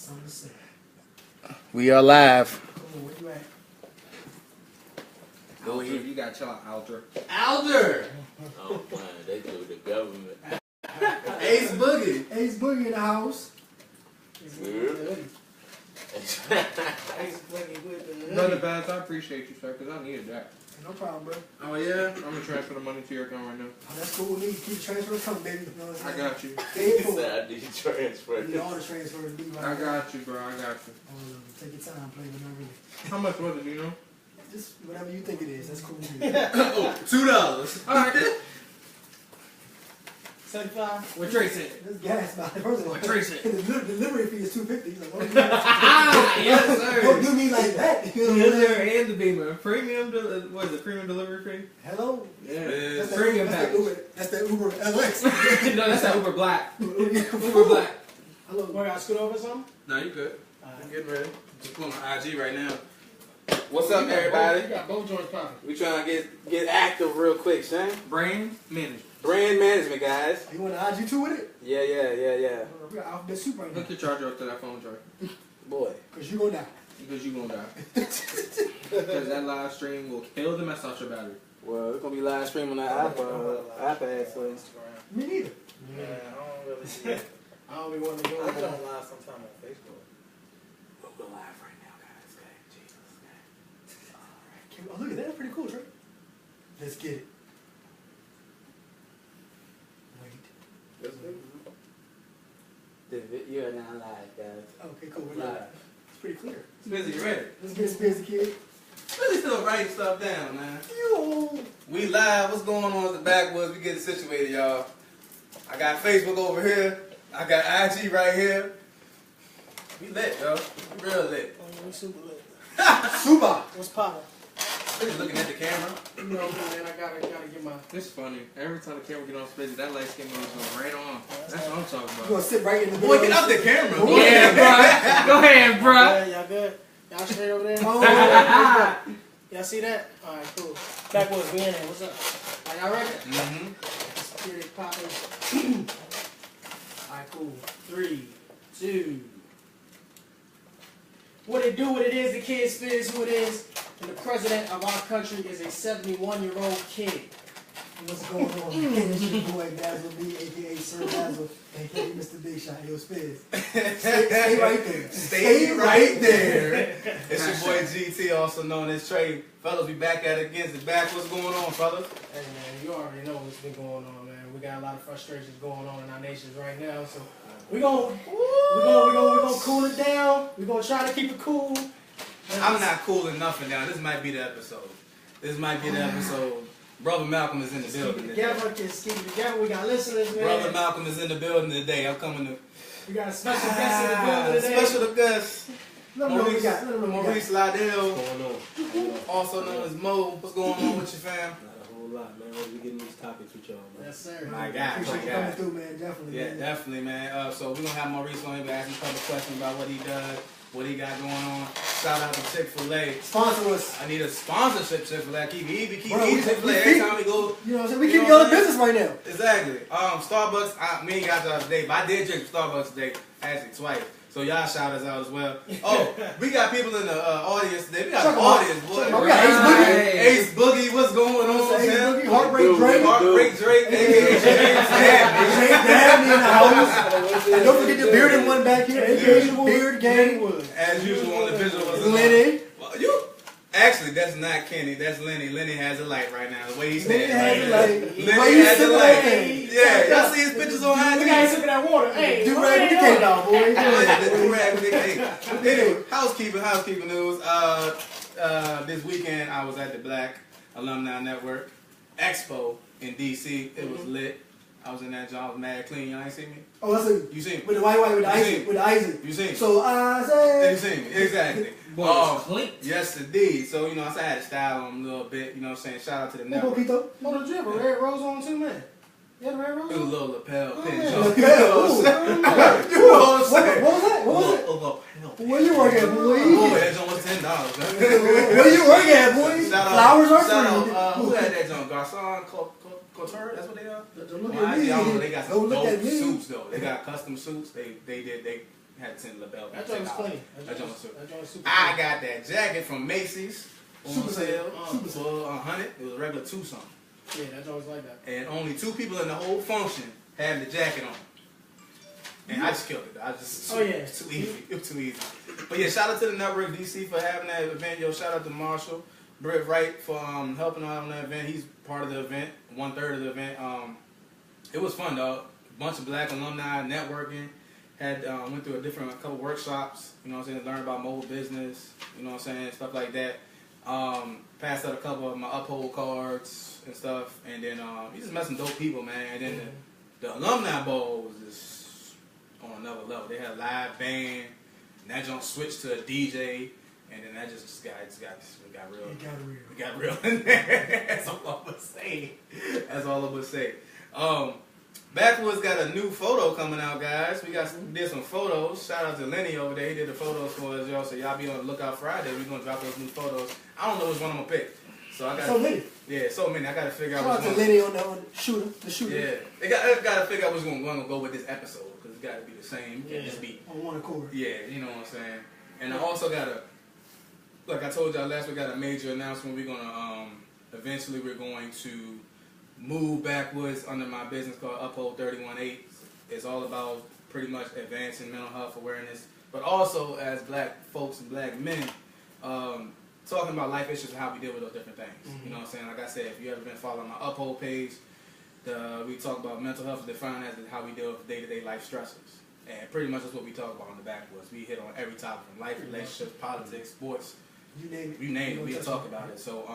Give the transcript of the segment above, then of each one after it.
Something to say. We are live. Cool, where you at? Go ahead. You got to chill out, Alder. Alder! Oh man, they do the government. Ace Boogie. Ace Boogie in the house. Ace Boogie with the hoodie. Ace Boogie with the hoodie. Brother Baz, I appreciate you, sir, because I needed that. No problem, bro. Oh, yeah? I'm going to transfer the money to your account right now. Oh, that's cool with me. Keep transferring coming, baby. You know what I'm I saying? got you. Stay He full. said I need transfer. You need all the transfers to be right I now. got you, bro. I got you. Take your time, play with no really. How much was it, do you know? Just whatever you think it is. That's cool with me. Oh, $2. All right. 75. What Trey said? That's gas, man. First of all, What Trey said? the delivery fee is $250. He's like, don't Yes, do me like that. You know what I'm Yes, saying? sir. And the Beamer. Premium, what is it? Premium delivery fee? Hello? Yeah. That's that, Premium that's that package. Uber. That's that Uber LX. No, that's that Uber Black. Uber Black. Hello. Boy, I scoot over or something? No, you good. I'm getting ready. Just pulling on IG right now. What's up, everybody? You got both joints popping. We trying to get active real quick, Shane. Brand management. Brand management, guys. You want to IG too with it? Yeah. We got alphabet soup right now. Hook your charger up to that phone, Trey. Boy. Because you gonna die. Because you gonna die. Because that live stream will kill the mess out your battery. Well, it's gonna be live stream on that iPad, so Me neither. Yeah, I don't really see it. I don't be wanting to go I on. go live sometime on Facebook. we'll go live right now, guys. Okay, Jesus. Okay. Oh, look at that. That's pretty cool, Trey. Let's get it. Wait. You're now live, guys. Okay, cool. We're live. It's pretty clear. Busy, you ready? Let's get this busy, kid. Really still writing stuff down, man. Yo. We live. What's going on at the backwoods? We get it situated, y'all. I got Facebook over here. I got IG right here. We lit, yo. We real lit. We super lit. Super. What's poppin'? Just looking at the camera. You know, man, I gotta get my... It's funny. Every time the camera get on space, that light skin goes right on. That's what I'm talking You about. gonna sit right in the middle. Boy, get out the camera. Go ahead, bro. Go ahead, bro. Y'all good? Y'all straight over there? Y'all see that? Alright, cool. Backwoods, we in there. What's up? Are y'all ready? Mm-hmm. Spirit poppin'. Alright, cool. 3, 2. What it do, what it is, the kid spins who it is, and the president of our country is a 71-year-old kid. What's going on? It's your boy Dazzle B, aka Sir Dazzle, aka Mr. Big Shot. Yo, Spiz. Stay right there. Stay right there. It's your boy GT, also known as Trey. Fellas, we back at it again. The back. What's going on, fellas? Hey man, you already know what's been going on, man. We got a lot of frustrations going on in our nations right now, so we're gonna cool it down. We're gonna try to keep it cool. I'm not cool enough for now. This might be the episode. Brother Malcolm is in the building today. Just keep it together. We got listeners, man. Brother Malcolm is in the building today. I'm coming to... We got a special guest in the building today. Special guest. Maurice Lydell, What's going on? also known as Mo. What's going on with your fam? Not a whole lot, man. We getting these topics with y'all, man. Yes, sir. My God, Appreciate my you God. coming through, man. Definitely. Yeah, man. definitely, man. So we're going to have Maurice on here to ask him a couple questions about what he does, what he got going on. Shout out to Chick-fil-A. Sponsor us. I need a sponsorship, Chick-fil-A. Keep eating Bro, Chick-fil-A every time we go. You know what I'm saying? We keep y'all in business right now. Exactly. Starbucks, me and guys out today, but I did drink Starbucks today, actually twice. So y'all shout us out as well. Oh, we got people in the audience today. We got an audience, boy. We got Ace Boogie. Ace Boogie, what's going on, Ace man? Boogie, Heartbreak Drake. Heartbreak Drake, aka James James Dabney in the house. And don't forget the bearded one back here, aka Beard Gang. As usual on the visual was Lenny. Well, actually, that's not Kenny. That's Lenny. Lenny has a light right now. The way he's Lenny standing has right a now. light. Lenny has a light. Hey. Yeah, y'all see his pictures on IG? We got sipping that water. Hey, Do rag with the K dog, boy. Anyway, housekeeping news. This weekend I was at the Black Alumni Network Expo in DC. It was lit. I was in that job, I was mad clean. Y'all ain't see me? Oh, that's a, You seen me? with the white, with the Isaac, with the Isaac. You seen me? So I say, You seen me? Exactly. Boy, it's clean. Yes, indeed. So, I said I had to style on him a little bit. You know what I'm saying? Shout out to the hey, network. Poquito. Oh, the drip, a red rose on too, man. You had a red rose It was a on? little lapel pin. man. joint. Lapel, You know what I'm saying? You know what I'm saying? What was that? What was it? Where you work at, boy? Boy, that joint was $10. Where you work at, boy? Flowers are free. Who had that joint? Garcon Couture? That's what they are? Don't look Well, at me. I don't know. They got some Don't look dope at me. suits, though. They got custom suits. They Had to send LaBelle. That joint was clean. That joint was super. That joint was super. I got that jacket from Macy's on Super sale super for $100. It was a regular $2 something. Yeah, that joint was like that. And only 2 people in the whole function had the jacket on. And I just killed it. It was too easy. It was too easy. But yeah, shout out to the Network DC for having that event. Yo, shout out to Marshall, Britt Wright for helping out on that event. He's part of the event, 1/3 of the event. It was fun, dog. Bunch of black alumni networking. Had went through a couple workshops. You know what I'm saying? Learned about mobile business. You know what I'm saying? Stuff like that. Passed out a couple of my uphold cards and stuff. And then you just met some dope people, man. And then the alumni ball was just on another level. They had a live band, and that jump switched to a DJ, and then that just got real. It got real in there. That's all I'm gonna say. That's all I'm gonna say. Backwoods got a new photo coming out, guys. We did some photos. Shout out to Lenny over there. He did the photos for us, y'all. So y'all be on the lookout Friday. We're gonna drop those new photos. I don't know which one I'm gonna pick. So I got so many. Yeah, so many. I gotta figure out Shout out which to one. Lenny on the shooter. Yeah, I gotta figure out which one gonna go with this episode because it's gotta be the same. It can't just be on one accord. Yeah, you know what I'm saying. And I also got like I told y'all last week, got a major announcement. We're gonna eventually we're going to move Backwoods under my business called Uphold 31-8. It's all about pretty much advancing mental health awareness, but also as black folks and black men, talking about life issues and how we deal with those different things. You know what I'm saying? Like I said, if you ever been following my Uphold page, we talk about mental health defined as how we deal with day-to-day life stressors. And pretty much that's what we talk about on the Backwoods. We hit on every topic from life, relationships, politics, sports. You name it. You name it, we'll talk about it. So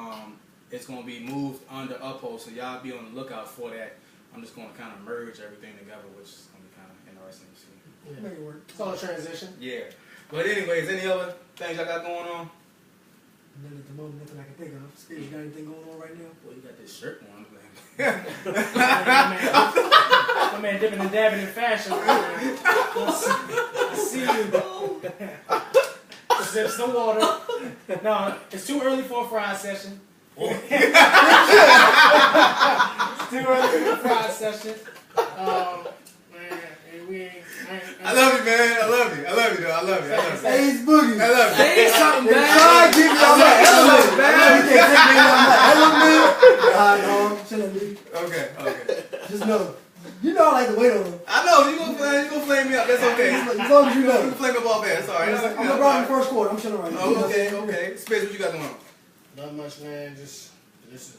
it's going to be moved under Uphold, so y'all be on the lookout for that. I'm just going to kind of merge everything together, which is going to be kind of interesting to see. Yeah. Make it work. It's all a transition. Yeah. But anyways, any other things y'all got going on? None at the moment, nothing I can think of. Steve, you got anything going on right now? Well, you got this shirt on. My man dipping and dabbing in fashion. I see you. Sip some water. No, it's too early for a fry session. It's too early for a fry session. I love you, man. I love you. I love you, though. I love you. Hey, it's Boogie. I love you. Say something, man. Try to give y'all that. Okay. Just know. You know I like to wait on them. I know. You gonna flame me up. That's okay. As long as you You know. can flame up all bad. That's all right. I'm LeBron in the first quarter. I'm chilling right now. Oh, okay. Space, what you got going on? Not much, man. Just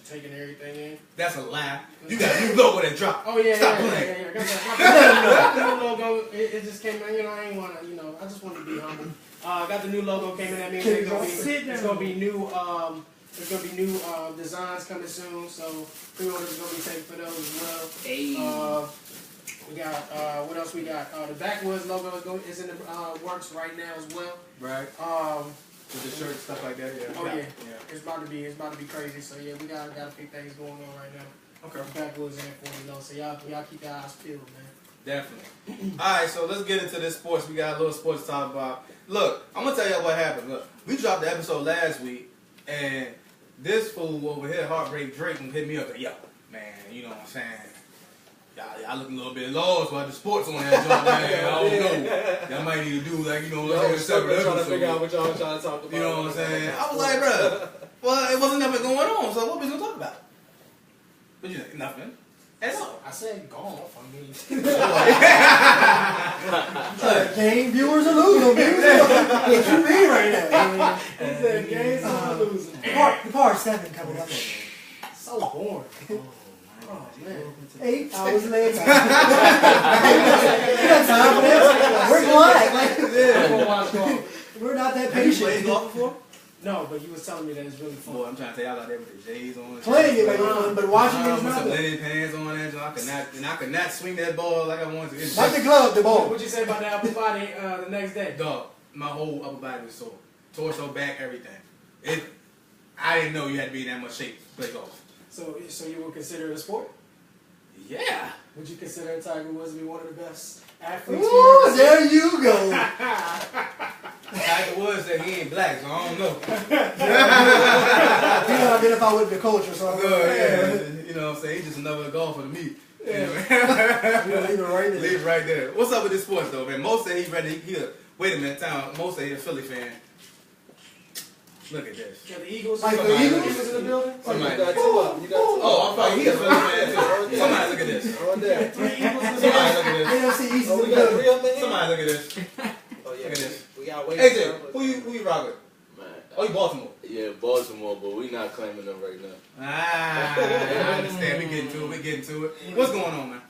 taking everything in. That's a lie. You got a new logo that dropped. Oh yeah, Stop yeah. playing. Got the new logo. It just came in. I ain't wanna. I just wanted to be humble. Got the new logo came in. That means it's gonna be new. There's gonna be new designs coming soon. So pre-orders gonna be taken for those as well. Hey. We got what else? We got the Backwoods logo is in the works right now as well. Right. With the shirt, stuff like that. Yeah. Oh yeah. It's about to be crazy. So yeah, we got a few things going on right now. Okay. Backwoods and 40 so y'all keep your eyes peeled, man. Definitely. Alright, so let's get into this sports. We got a little sports to talk about. Look, I'm gonna tell y'all what happened. Look, we dropped the episode last week, and this fool over here, Heartbreak Drake, hit me up like, yo, man, you know what I'm saying? Y'all look a little bit lost about the sports on that joint, man. I don't know. Y'all might need to do like, like a separate episode. Trying to figure out what y'all trying to talk about. You know what I'm saying? I was like, bro, well, it wasn't nothing going on, so what we gonna talk about? But you know, nothing. That's all. I said golf. I mean, game viewers are losing. What you mean right now? He said games are losing. The part 7 coming up. So boring. Oh man, 8 hours later. You got time for this? We're glad. We're not that Have you patient. played golf before? No, but you was telling me that it's really fun. Boy, I'm trying to tell y'all out there with the J's on. Playing it, but watching it is with not some good. linen pants on that, I could not swing that ball like I wanted to. It's Not the glove, the ball. What'd you say about the upper body the next day? Dog, my whole upper body was sore. Torso, back, everything. I didn't know you had to be in that much shape to play golf. So you would consider it a sport? Yeah. Would you consider Tiger Woods to be one of the best athletes? Ooh, there you go. Tiger Woods said he ain't black, so I don't know. He don't identify with the culture, so I'm Yeah. You know what I'm saying? He's just another golfer to me. Yeah. We'll leave it right there. Leave it right there. What's up with this sports though, man? Mo said he's ready. Wait a minute, time. Mo said he's a Philly fan. Look at this. Yeah, the Eagles. Like the Eagles in the building. Somebody. You got two of them. You got two. Oh, I'm fine. He's a Philly fan too. Somebody look at this. Right there. Three Eagles in the Somebody building. look at this. NFC East Oh, in we the got building. three of them in here? Somebody look at this. Oh, yeah. Look at this. We got wait. AJ, who you rock with? Man, Oh, you Baltimore. yeah, Baltimore, but we not claiming them right now. I understand. We getting to it. We getting to it. What's going on, man?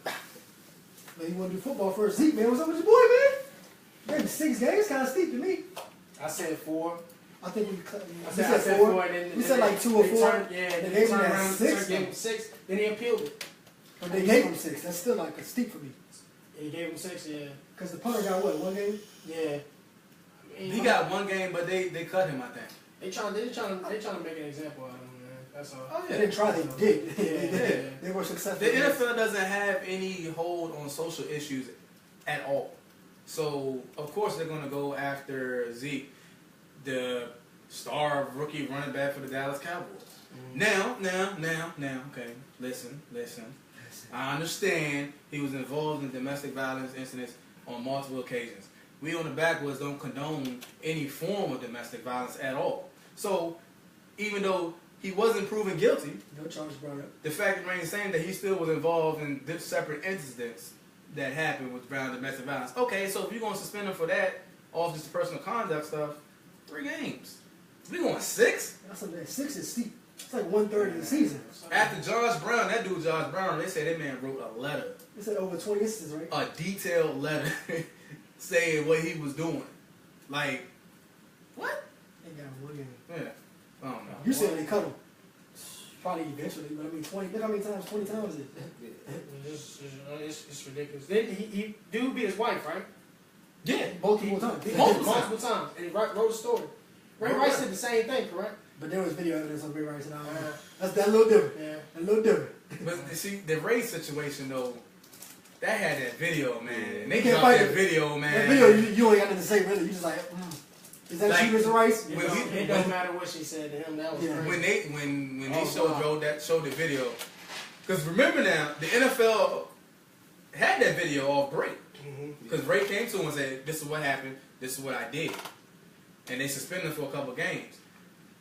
Man, you want to do football first? Zeke, man, what's up with your boy, man? Maybe 6 games, kind of steep to me. I said 4. I think we I said said 4. 4 and then We said like 2 or 4. Yeah, They then gave they him turned that around 6, gave him 6. Then he appealed it. But they gave him 6. That's still like a steep for me. He gave him 6, yeah. Because the punter got what, 1 game? Yeah. He got 1 game, but they cut him, I think. They trying to make an example out of him, man. That's all. Oh They didn't try, they did. Yeah. They were successful. The NFL doesn't have any hold on social issues at all. So, of course, they're going to go after Zeke, the star rookie running back for the Dallas Cowboys. Now, okay, listen. I understand he was involved in domestic violence incidents on multiple occasions. We on the backwoods don't condone any form of domestic violence at all. So, even though he wasn't proven guilty, No charges brought up. the fact remains the same that he still was involved in separate incidents that happened with around domestic violence. Okay, so if you're going to suspend him for that, off just the personal conduct stuff, 3 games. We going 6? That's a 6 is steep. It's like 1/3 of the season. After Josh Brown, that dude Josh Brown, they say that man wrote a letter, They said over 20 instances, right? a detailed letter, saying what he was doing. Like, what? They got 1 game. Yeah, I don't know. You said they cut him. Probably eventually, but I mean 20. Look how many times 20 times is it? It's ridiculous. Then he dude beat his wife, right? Yeah, Multiple times. Multiple times. And he wrote a story. Ray Rice did the same thing, correct? But there was video evidence of Ray Rice and all that. That's that a little different. Yeah. A little different. but see, the race situation though, that had that video, man. They You can't dropped fight that it. video, man. That video, you ain't got nothing to say really. You just like, is that Like, she, Mr. Rice? It When don't, we- it don't matter what she said to him. That was Yeah. crazy. When they Oh, showed the video, because remember now, the NFL had that video off break. Because Ray came to him and said, "This is what happened. This is what I did," and they suspended him for a couple games.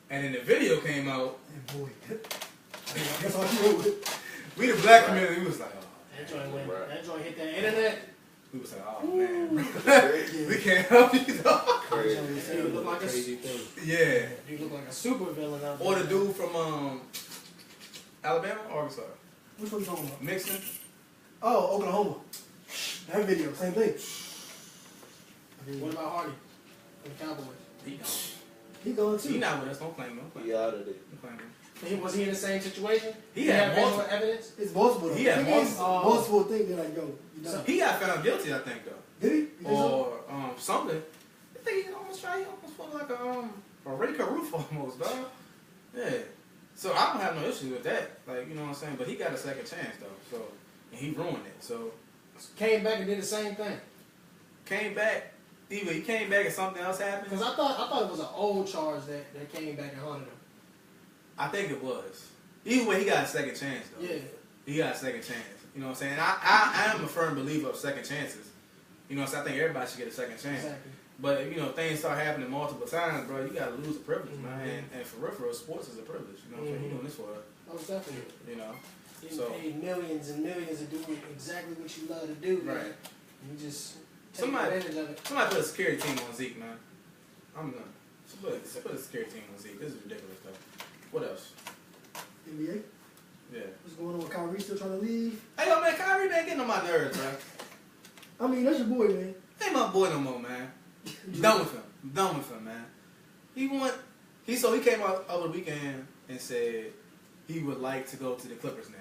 And then the video came out. And boy, that's all she wrote with. We the black community, we was like, "Oh." That joint went. That joint hit the internet. We was like, "Oh man, Yeah. we can't help you." Dog. Dude look like Crazy thing. Yeah. Dude look like a super villain out there. Or the dude from Alabama, Arkansas, Which one you talking about? Mixon. Oh, Oklahoma. That video, same thing. What about Hardy? From the Cowboys. He gone. He going He too. not with us. Don't claim him. Don't claim He him. out of there. Don't claim him. Was he in the same situation? He Did had have visual multiple- evidence. It's multiple. Though. He had I think it's multiple. multiple things. They're like, yo, you know. He got found guilty, I think, though. Did he? You think so? Or something. I think he almost put like a Ray Caruth almost, dog. Yeah. So I don't have no issue with that. Like, you know what I'm saying? But he got a second chance though. So and he ruined it. So Came back and did the same thing. came back. Either he came back and something else happened. Because I thought it was an old charge that came back and haunted him. I think it was. Either way, he got a second chance though. Yeah. He got a second chance. You know what I'm saying? I am a firm believer of second chances. You know what I'm saying? I think everybody should get a second chance. Exactly. But you know, if things start happening multiple times, bro, you gotta lose a privilege, man. And for real, sports is a privilege. You know what I'm saying? You're doing this for it. Most definitely. You know. Getting So- paid millions and millions to do exactly what you love to do, man. Right. You just take Somebody- advantage of it. Somebody put a security team on Zeke, man. I'm done. Put a security team on Zeke. This is ridiculous, though. What else? NBA? Yeah. What's going on with Kyrie still trying to leave? Hey, yo, man, Kyrie, man, getting on my nerves, man. I mean, that's your boy, man. Ain't my boy no more, man. I'm done with him. I'm done with him, man. He came out over the weekend and said he would like to go to the Clippers now.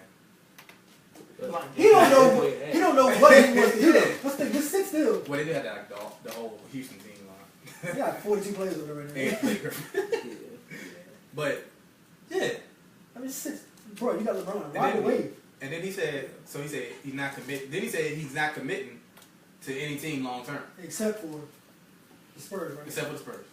He don't know. He don't know what he wants to do. Yeah. What's the just sit still? Well, they do have that, like, the whole Houston team line. He got 42 players over there right now. And Blake Griffin. But, yeah. I mean, sit, bro. You got LeBron. And Ride the then- wave. And then he said he's not committing. Then he said he's not committing to any team long term, Except for the Spurs, right? except for the Spurs.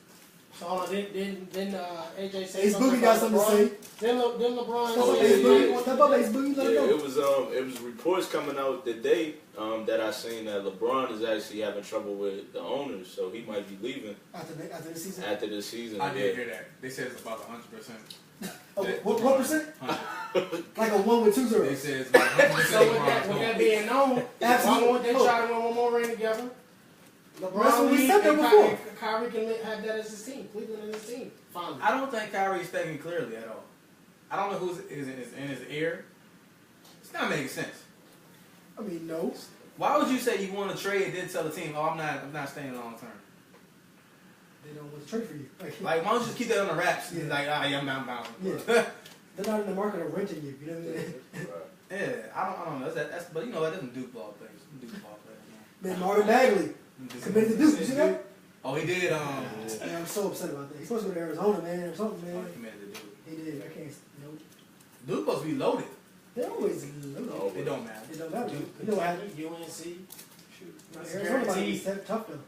So hold on, didn't AJ say Ace something Boogie got about something to LeBron? say. Then LeBron Step up, yeah, Ace yeah. Boogie. Step up, Ace Boogie. Let Yeah, it it go. was reports coming out today that I seen that LeBron is actually having trouble with the owners, so he might be leaving After the season. after the season. I did hear that. They said it's about 100%. Oh, what percent? 100. Like a 1 with 2 They zeros. said it's about 100%. So with that being known, why Absolutely. won't they try to win one more ring together? That's what we LeBron said there and before. Kyrie can have that as his team. Cleveland as his team. Finally. I don't think Kyrie's thinking clearly at all. I don't know who's is in his ear. It's not making sense. I mean, no. Why would you say you want to trade, then tell the team, "Oh, I'm not staying long term"? They don't want to trade for you. Like, why don't you just keep that on the wraps? Yeah. Like, yeah, I'm bound. Yeah. They're not in the market of renting you. You know what I mean? Yeah, I don't know. That's but you know that doesn't Duke ball players. Duke ball players. Man, Marvin Bagley committed to Duke. You see that? Oh, he did. Yeah, I'm so upset about that. He's supposed to go to Arizona, man, or something, Oh, man. he committed to Duke. He did. I can't. Nope. Duke supposed to be loaded. They're always loaded. No. It don't matter. It don't matter. Duke, You know what happened? UNC. Shoot. That's Arizona might be guaranteed. tough though.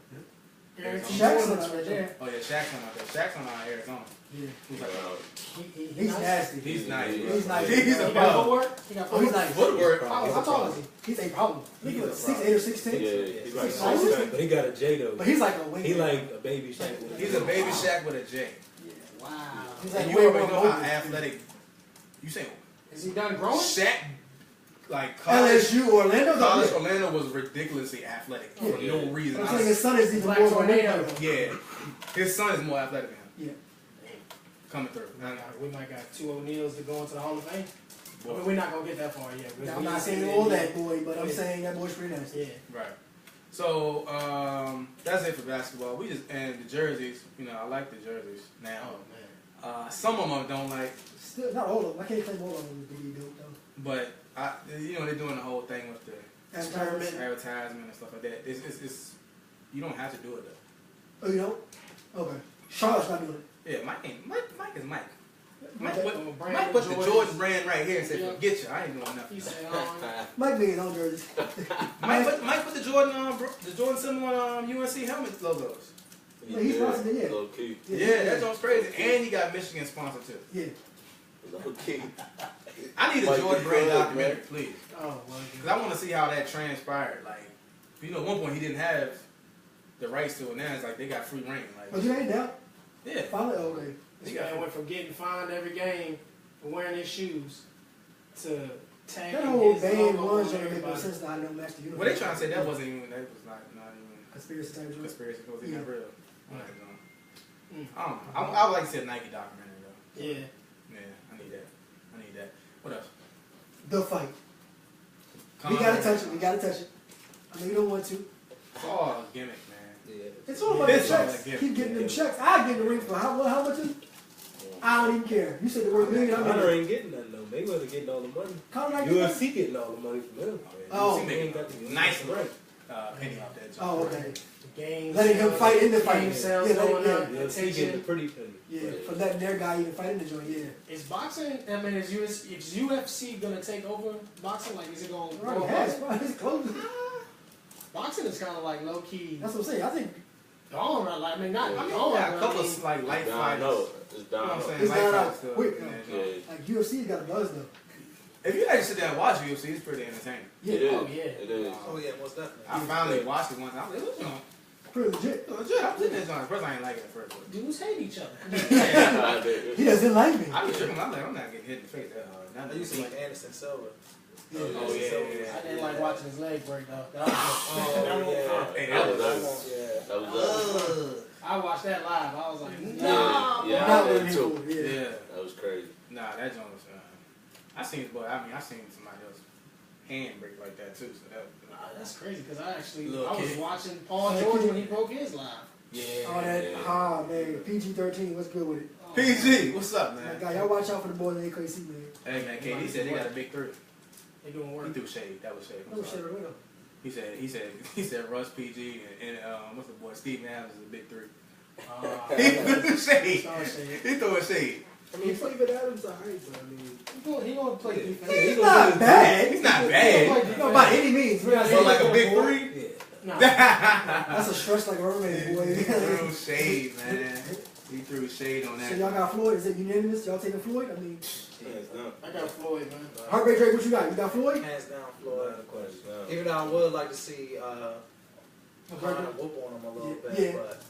Guaranteed Shaq's points on right there. Oh yeah, Shaq's on out there. Shaq's on out of Arizona. Yeah. Who's like, He's nice. nasty. he's nice. He's nice. He's He a got bug. footwork. He got Oh, he's footwork. nice. Footwork. How tall is he? He's a problem. Look He's at a 6'8" or 6'10". Yeah, he's like 6'9". But he got a J though. But he's like a wing. He like a baby Shaq. He's a baby Shaq with a J. Yeah. Wow. He's And like you way already more know how mobile. athletic. You say Is he done growing? Shaq, like college. LSU, Orlando. College Yeah. Orlando was ridiculously athletic for Yeah. no reason. I'm saying his son is even Black more of a tornado. Yeah, his son is more athletic than him. Yeah. Coming through. We might got 2 O'Neals to go into the Hall of Fame. Boy. I mean, we're not gonna get that far yet. Now, I'm not saying all that boy, but I'm saying that boy's pretty nice. Yeah. Right. So that's it for basketball. We just and the jerseys. You know, I like the jerseys now. Oh man. Some of them I don't like, Still, not all of them. I can't claim all of them to be dope though. but you know they're doing the whole thing with the Advertisement. advertisement and stuff like that. It's you don't have to do it though. Oh, you don't? Okay. Charlotte's not doing it. Yeah, Mike is Mike. Mike Okay. put the Jordans. Jordan brand right here and said, Yeah. "Forget you, I ain't doing nothing." He said, oh, Mike made his own jerseys. Mike put the Jordan symbol on UNC helmet logos. Yeah, he's sponsored it, yeah. Low key. Yeah, that sounds crazy. And he got Michigan sponsored too. Yeah. Low key. I need a Mike Jordan the brand Club, documentary, man. please. oh, Because I want to see how that transpired. Like, you know, at one point he didn't have the rights to it. Now it's like they got free reign. But Like, you ain't down? yeah. Finally? Oh, okay. this guy went from getting fined every game for wearing his shoes to tagging That whole his band logo one on trying to make no everybody. sense that I don't match the uniform. Well, they trying to say that wasn't even, that was not even Conspiracy type joke. conspiracy. It wasn't even Yeah. real. Mm. I don't know. I would like to see a Nike documentary though. Yeah. Yeah, I need that. What else? The fight. We gotta touch it. We gotta touch it. I know you don't want to. It's all a gimmick, man. Yeah. It's all about the It's all checks. like gift. Keep getting them checks. I get the ring for how much is it? I don't even care. You said the word million. I'm Conor in. ain't getting nothing though. Mayweather getting all the money. Conor not getting UFC getting all the money from him. Oh. he making a nice right. penny off that. Oh, okay. The game Letting him sales- fight in the fight. Game sales Yeah, going yeah. up. UFC getting the Attention. pretty penny. Yeah, for letting their guy even fight in the joint. Yeah. Is boxing? I mean, is UFC gonna take over boxing? Like, is it gonna Right, go has, above? bro. It's close. Boxing is kind of like low key. That's what I'm saying. I think Gone, right? Like, I mean, not Yeah. gone. got a but I couple mean, of like light It's down fighters. low. It's You know down what I'm low. saying? It's Light down fighters out. still Wait, in that Yeah. joint. like UFC's got a buzz though. If you actually sit down and watch UFC, it's pretty entertaining. Yeah, It is. Oh, yeah. It is. Oh yeah, most definitely. I finally watched it once. I was like, you know, pretty legit. legit. I was in that joint. At first, I didn't like it at first. But dudes hate each other. I did. He doesn't like me. I was tripping. I'm like, I'm not getting hit in the face that hard. I used to like Anderson Silva. Yeah. Oh, yeah. I didn't like watching his leg break though. That was Oh Hey, That that was was us. yeah. That was us. I watched that live. I was like, no. Yeah, Not I with did me. too. Yeah. yeah. That was crazy. Nah, that joint was. I seen it, but I mean, I seen somebody else hand break like that too. So that. That's crazy because I actually Little I was kid. watching Paul George when he broke his live. Yeah. Oh, that, Yeah. man, PG-13, what's good with it? Oh, PG, what's up, My man? guy, y'all watch out for the boys in AKC, man. Hey man, KD said they got a big three. They doing work. He threw shade. That was shade. I'm No sorry. shit, right He said Russ, PG, and what's the boy? Steve Adams is a big three. He He threw shade. Sorry, shade. He threw a shade. I mean, Steven Adams alright, but I mean, He gonna play defense. He's not bad. He's not He bad. gonna play No, by defense. any means. We're not So saying like a that big before. three. yeah. Nah. That's a stretch like a mermaid, boy. Threw shade, man. He threw shade on that. So y'all got Floyd. Is it unanimous? Y'all taking Floyd? I mean, Hands down. I got Floyd, man. Heartbreak Drake, what you got? You got Floyd? Hands down, Floyd. Hands down. Even though I would like to see McGregor? Conor whoop on him a little bit, Yeah. but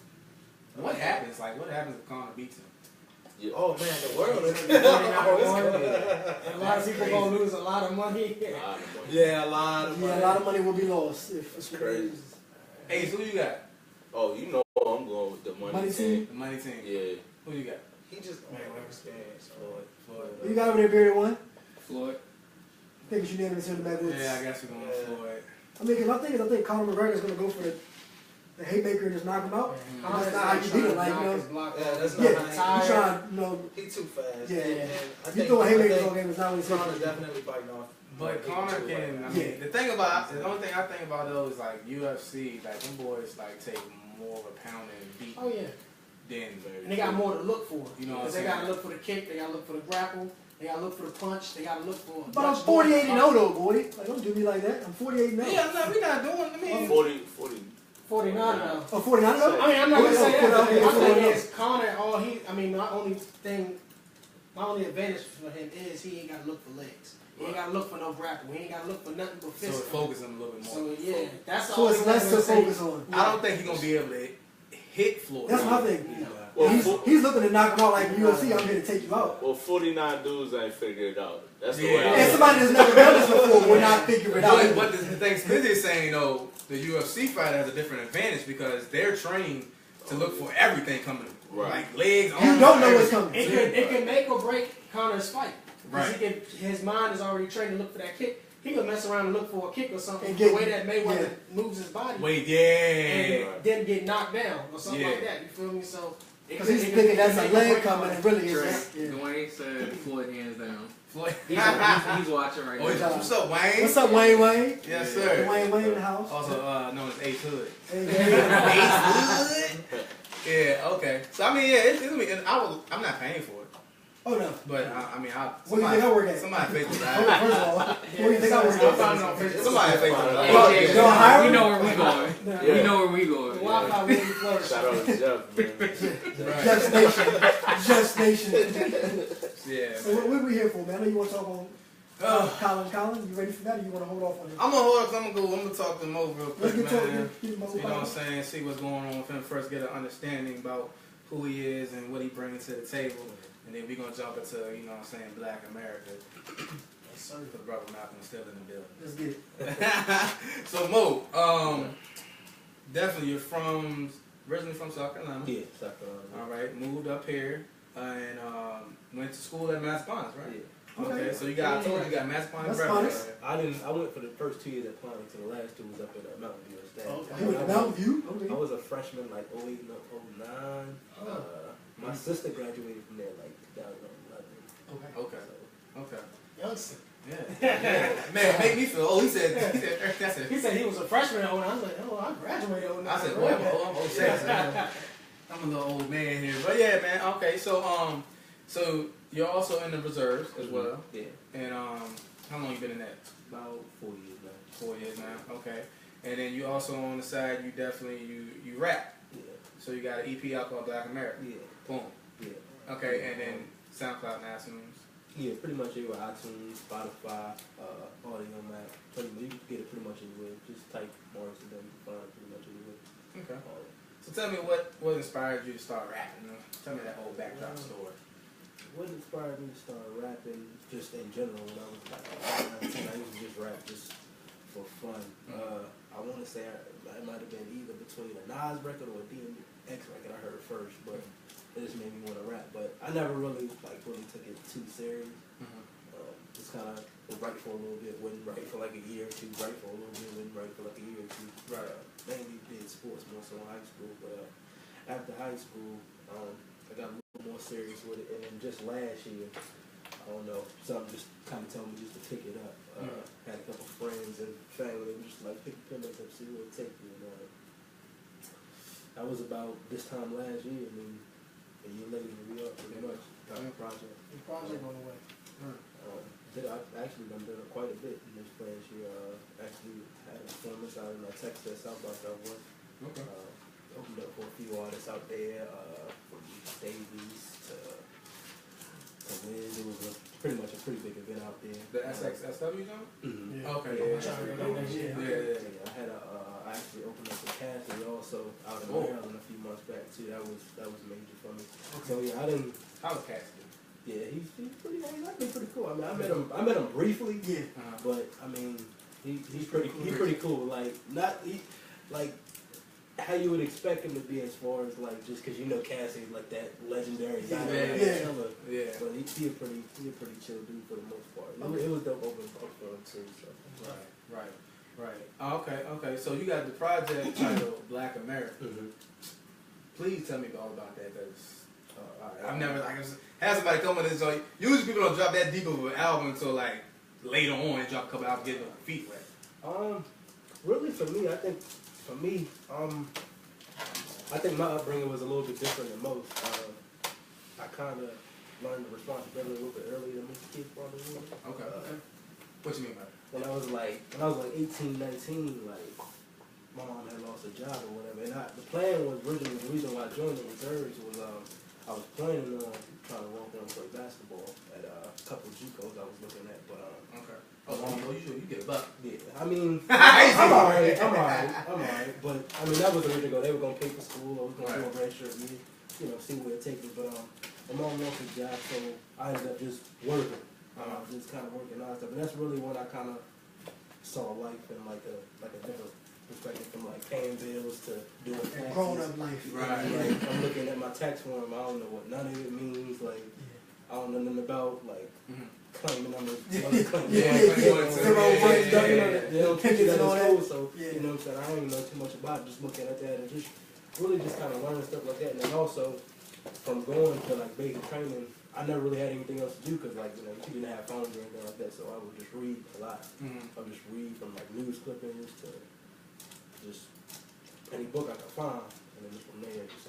What happens? Like, what happens if Conor beats him? Yeah. oh man, the world is A lot of people gonna lose a lot of money. yeah, a lot of Yeah, a lot of money will be lost if It's crazy. Hey, so who you got? Oh, you know I'm going with the money team. The money team. Yeah. Who you got? He just don't have experience. Floyd. Who you got over there, Bearded One? Floyd. I think it's unanimous in the backwoods. Yeah, I guess we're going with Floyd. I mean, 'cause my thing is, I think Conor McGregor is going to go for the haymaker and just knock him out. Connor's That's not how you beat him, like, you know. Yeah, that's Yeah, not you how trying, you know, he too fast. Yeah. And I you think throwing haymakers all game is not what he's Connor's saying. definitely biting off. But Conor can, I mean, the only thing I think about though is like UFC, like them boys like take more of a pounding and beat Oh yeah. than And they got more to look for. You know what I'm Because they saying? gotta look for the kick, they gotta look for the grapple, they gotta look for the punch, they gotta look for. But I'm 48-0 though, boy. Like, don't do me like that. I'm 48-0. Yeah, no, we're not doing. I mean, 40. 49 now. Oh, 49 0? I mean, I'm not gonna say that. Okay, My thing 49. is Conor. My only advantage for him is he ain't gotta look for legs. He ain't gotta look for no grapple. He ain't gotta look for nothing but so fist. focus him a little bit more. So yeah, that's the So only it's less thing to I'm gonna focus say. on. I don't think he's gonna be able to hit Floyd. That's my thing. Well, He's looking to knock him out like UFC. I'm here to take you out. well, 49 dudes ain't figured it out. That's the Yeah. way I And look. somebody that's never done this before will not figure it out. But the thing Smith is saying though, the UFC fighter has a different advantage because they're trained to look for everything coming, Right. like legs. You arms, don't know what's everything. coming. It can make or break Conor's fight. Right. His mind is already trained to look for that kick. He could mess around and look for a kick or something. And The get- way that Mayweather moves his body. Wait, And yeah. then get knocked down or something Yeah. like that. You feel me? So Because he's thinking that's a leg coming and really Trey, is. Yeah. Dwayne said Floyd hands down. Floyd. He's watching right Oh, now. what's up, Wayne? What's up, Wayne Wayne? Yes, sir. Wayne Wayne in the house. Also known as Ace Hood. Hey, Ace hey. Hood. Yeah. Okay. So I mean, yeah, it's I'm not paying for it, Oh no. but I mean, Where do you think I work at? Somebody Facebook First Live. of all, where do you think I work I found it at? on Facebook. Somebody Facebook Live. Well, AJ, you don't hire we him? know where we going. Yeah. We know where we The going. Wi-Fi really flourish. Shout out to Jeff, man. Just Nation. Just Nation. Yeah. So what we here for, man? I know you want to talk on Colin, you ready for that or you want to hold off on it? I'm gonna hold up. I'm gonna talk to Mo real Let's quick, get to man. it. Get him over. You know what I'm saying? See what's going on with him. First, get an understanding about who he is and what he brings to the table, and then we're gonna jump into, you know what I'm saying, Black America. Sorry for the brother Malcolm still in the building. Let's get it. So Mo, definitely you're originally from South Carolina. Yeah, South Carolina. All right, moved up here and went to school at Massachusetts, right? Yeah. Okay, so I told you got Massachusetts. Massachusetts. I went for the first 2 years at Pawnee, the last 2 was up at Mountain View State. You went to Mountain View? I Okay. was a freshman like 08, 09. My sister graduated from there like 2011. Okay. Okay. Youngster. Yeah. Man, make me feel. Oh, he said that's it. He said he was a freshman at 09. I was like, oh, I graduated at 09. I said, boy, I'm 06. I'm a little old man here, but yeah, man. Okay, so you're also in the reserves as well. Yeah, And how long you been in that? about 4 years now. 4 years now. Okay. And then you also on the side, you definitely you rap. Yeah, So you got an EP out called Black America. yeah, Boom. yeah. Okay, and then SoundCloud and iTunes. Yeah, pretty much everywhere. iTunes, Spotify, Audio Mac. Pretty much, you can get it pretty much anywhere. Just type Maurice Lydell, you can find it pretty much anywhere. Okay. So tell me what inspired you to start rapping? You know? Tell me that whole backdrop story. What inspired me to start rapping, just in general, when I was like 19, I used to just rap just for fun. I want to say it might have been either between a Nas record or a DMX record I heard first, but it just made me want to rap. But I never really took it too serious. Just kind of write for a little bit, wouldn't write for like a year or two, write for a little bit, wouldn't write for like a year or two. Right. Mainly did sports more so in high school, but after high school, I got a little more serious with it, and then just last year, I don't know, something just kind of told me just to pick it up. Had a couple friends and family that were just like, pick the pen up and see where it take you. And that was about this time last year. I mean, a year later, we are pretty much got a project. The project on the way. I've actually done quite a bit in this last year. Actually had a performance out in Texas at South by Southwest. Okay. Opened up for a few artists out there, from Davies to Wiz. It was pretty much a pretty big event out there. The SXSW joint? Mm-hmm. Yeah. Okay, I'm yeah. trying to go next year. Yeah. I had I actually opened up a Cassidy also out in Oh. Maryland a few months back too. That was major for me. So yeah, I didn't. How was Cassidy? Yeah, he's pretty. He's actually pretty cool. I mean, I met him briefly. Yeah. But I mean, he's pretty cool. Like like how you would expect him to be as far as like just because you know Cassie's like that legendary guy, Yeah. killer. Yeah. But he a pretty chill dude for the most part. It was dope open up for him too. So. Right. Oh, okay. So you got the project titled Black America. Mm-hmm. Please tell me all about that, because I've never had somebody come with this joint. Usually people don't drop that deep of an album until like later on and drop a couple albums getting their feet wet. Really for me, I think my upbringing was a little bit different than most. I kind of learned the responsibility a little bit earlier than most kids probably would. Okay. What you mean by that? When I was like 18, 19, like my mom had lost a job or whatever, and the plan was originally the reason why I joined the reserves was I was planning on trying to walk on and play basketball at a couple of JUCOs I was looking at, but Okay. Oh, you get a buck. yeah, I mean, I'm alright. But I mean, that was the original goal. They were gonna pay for school. I was gonna do a red shirt year, see where it takes me. But my mom lost a job, so I ended up just working. Just kind of working on stuff, and that's really when I kind of saw life in like a different perspective, from like paying bills to doing taxes. Grown up life. Right. Like I'm looking at my tax form, I don't know what none of it means. Like I don't know nothing about like claiming I'm a claiming. Yeah. They don't teach you that in school, so Yeah. you know what I'm saying. I don't even know too much about it. Just looking at that and just really just kind of learning stuff like that, and then also from going to like basic training. I never really had anything else to do because, like, you didn't have phones or anything like that, so I would just read a lot. I would just read from, like, news clippings to just any book I could find, and then from there, just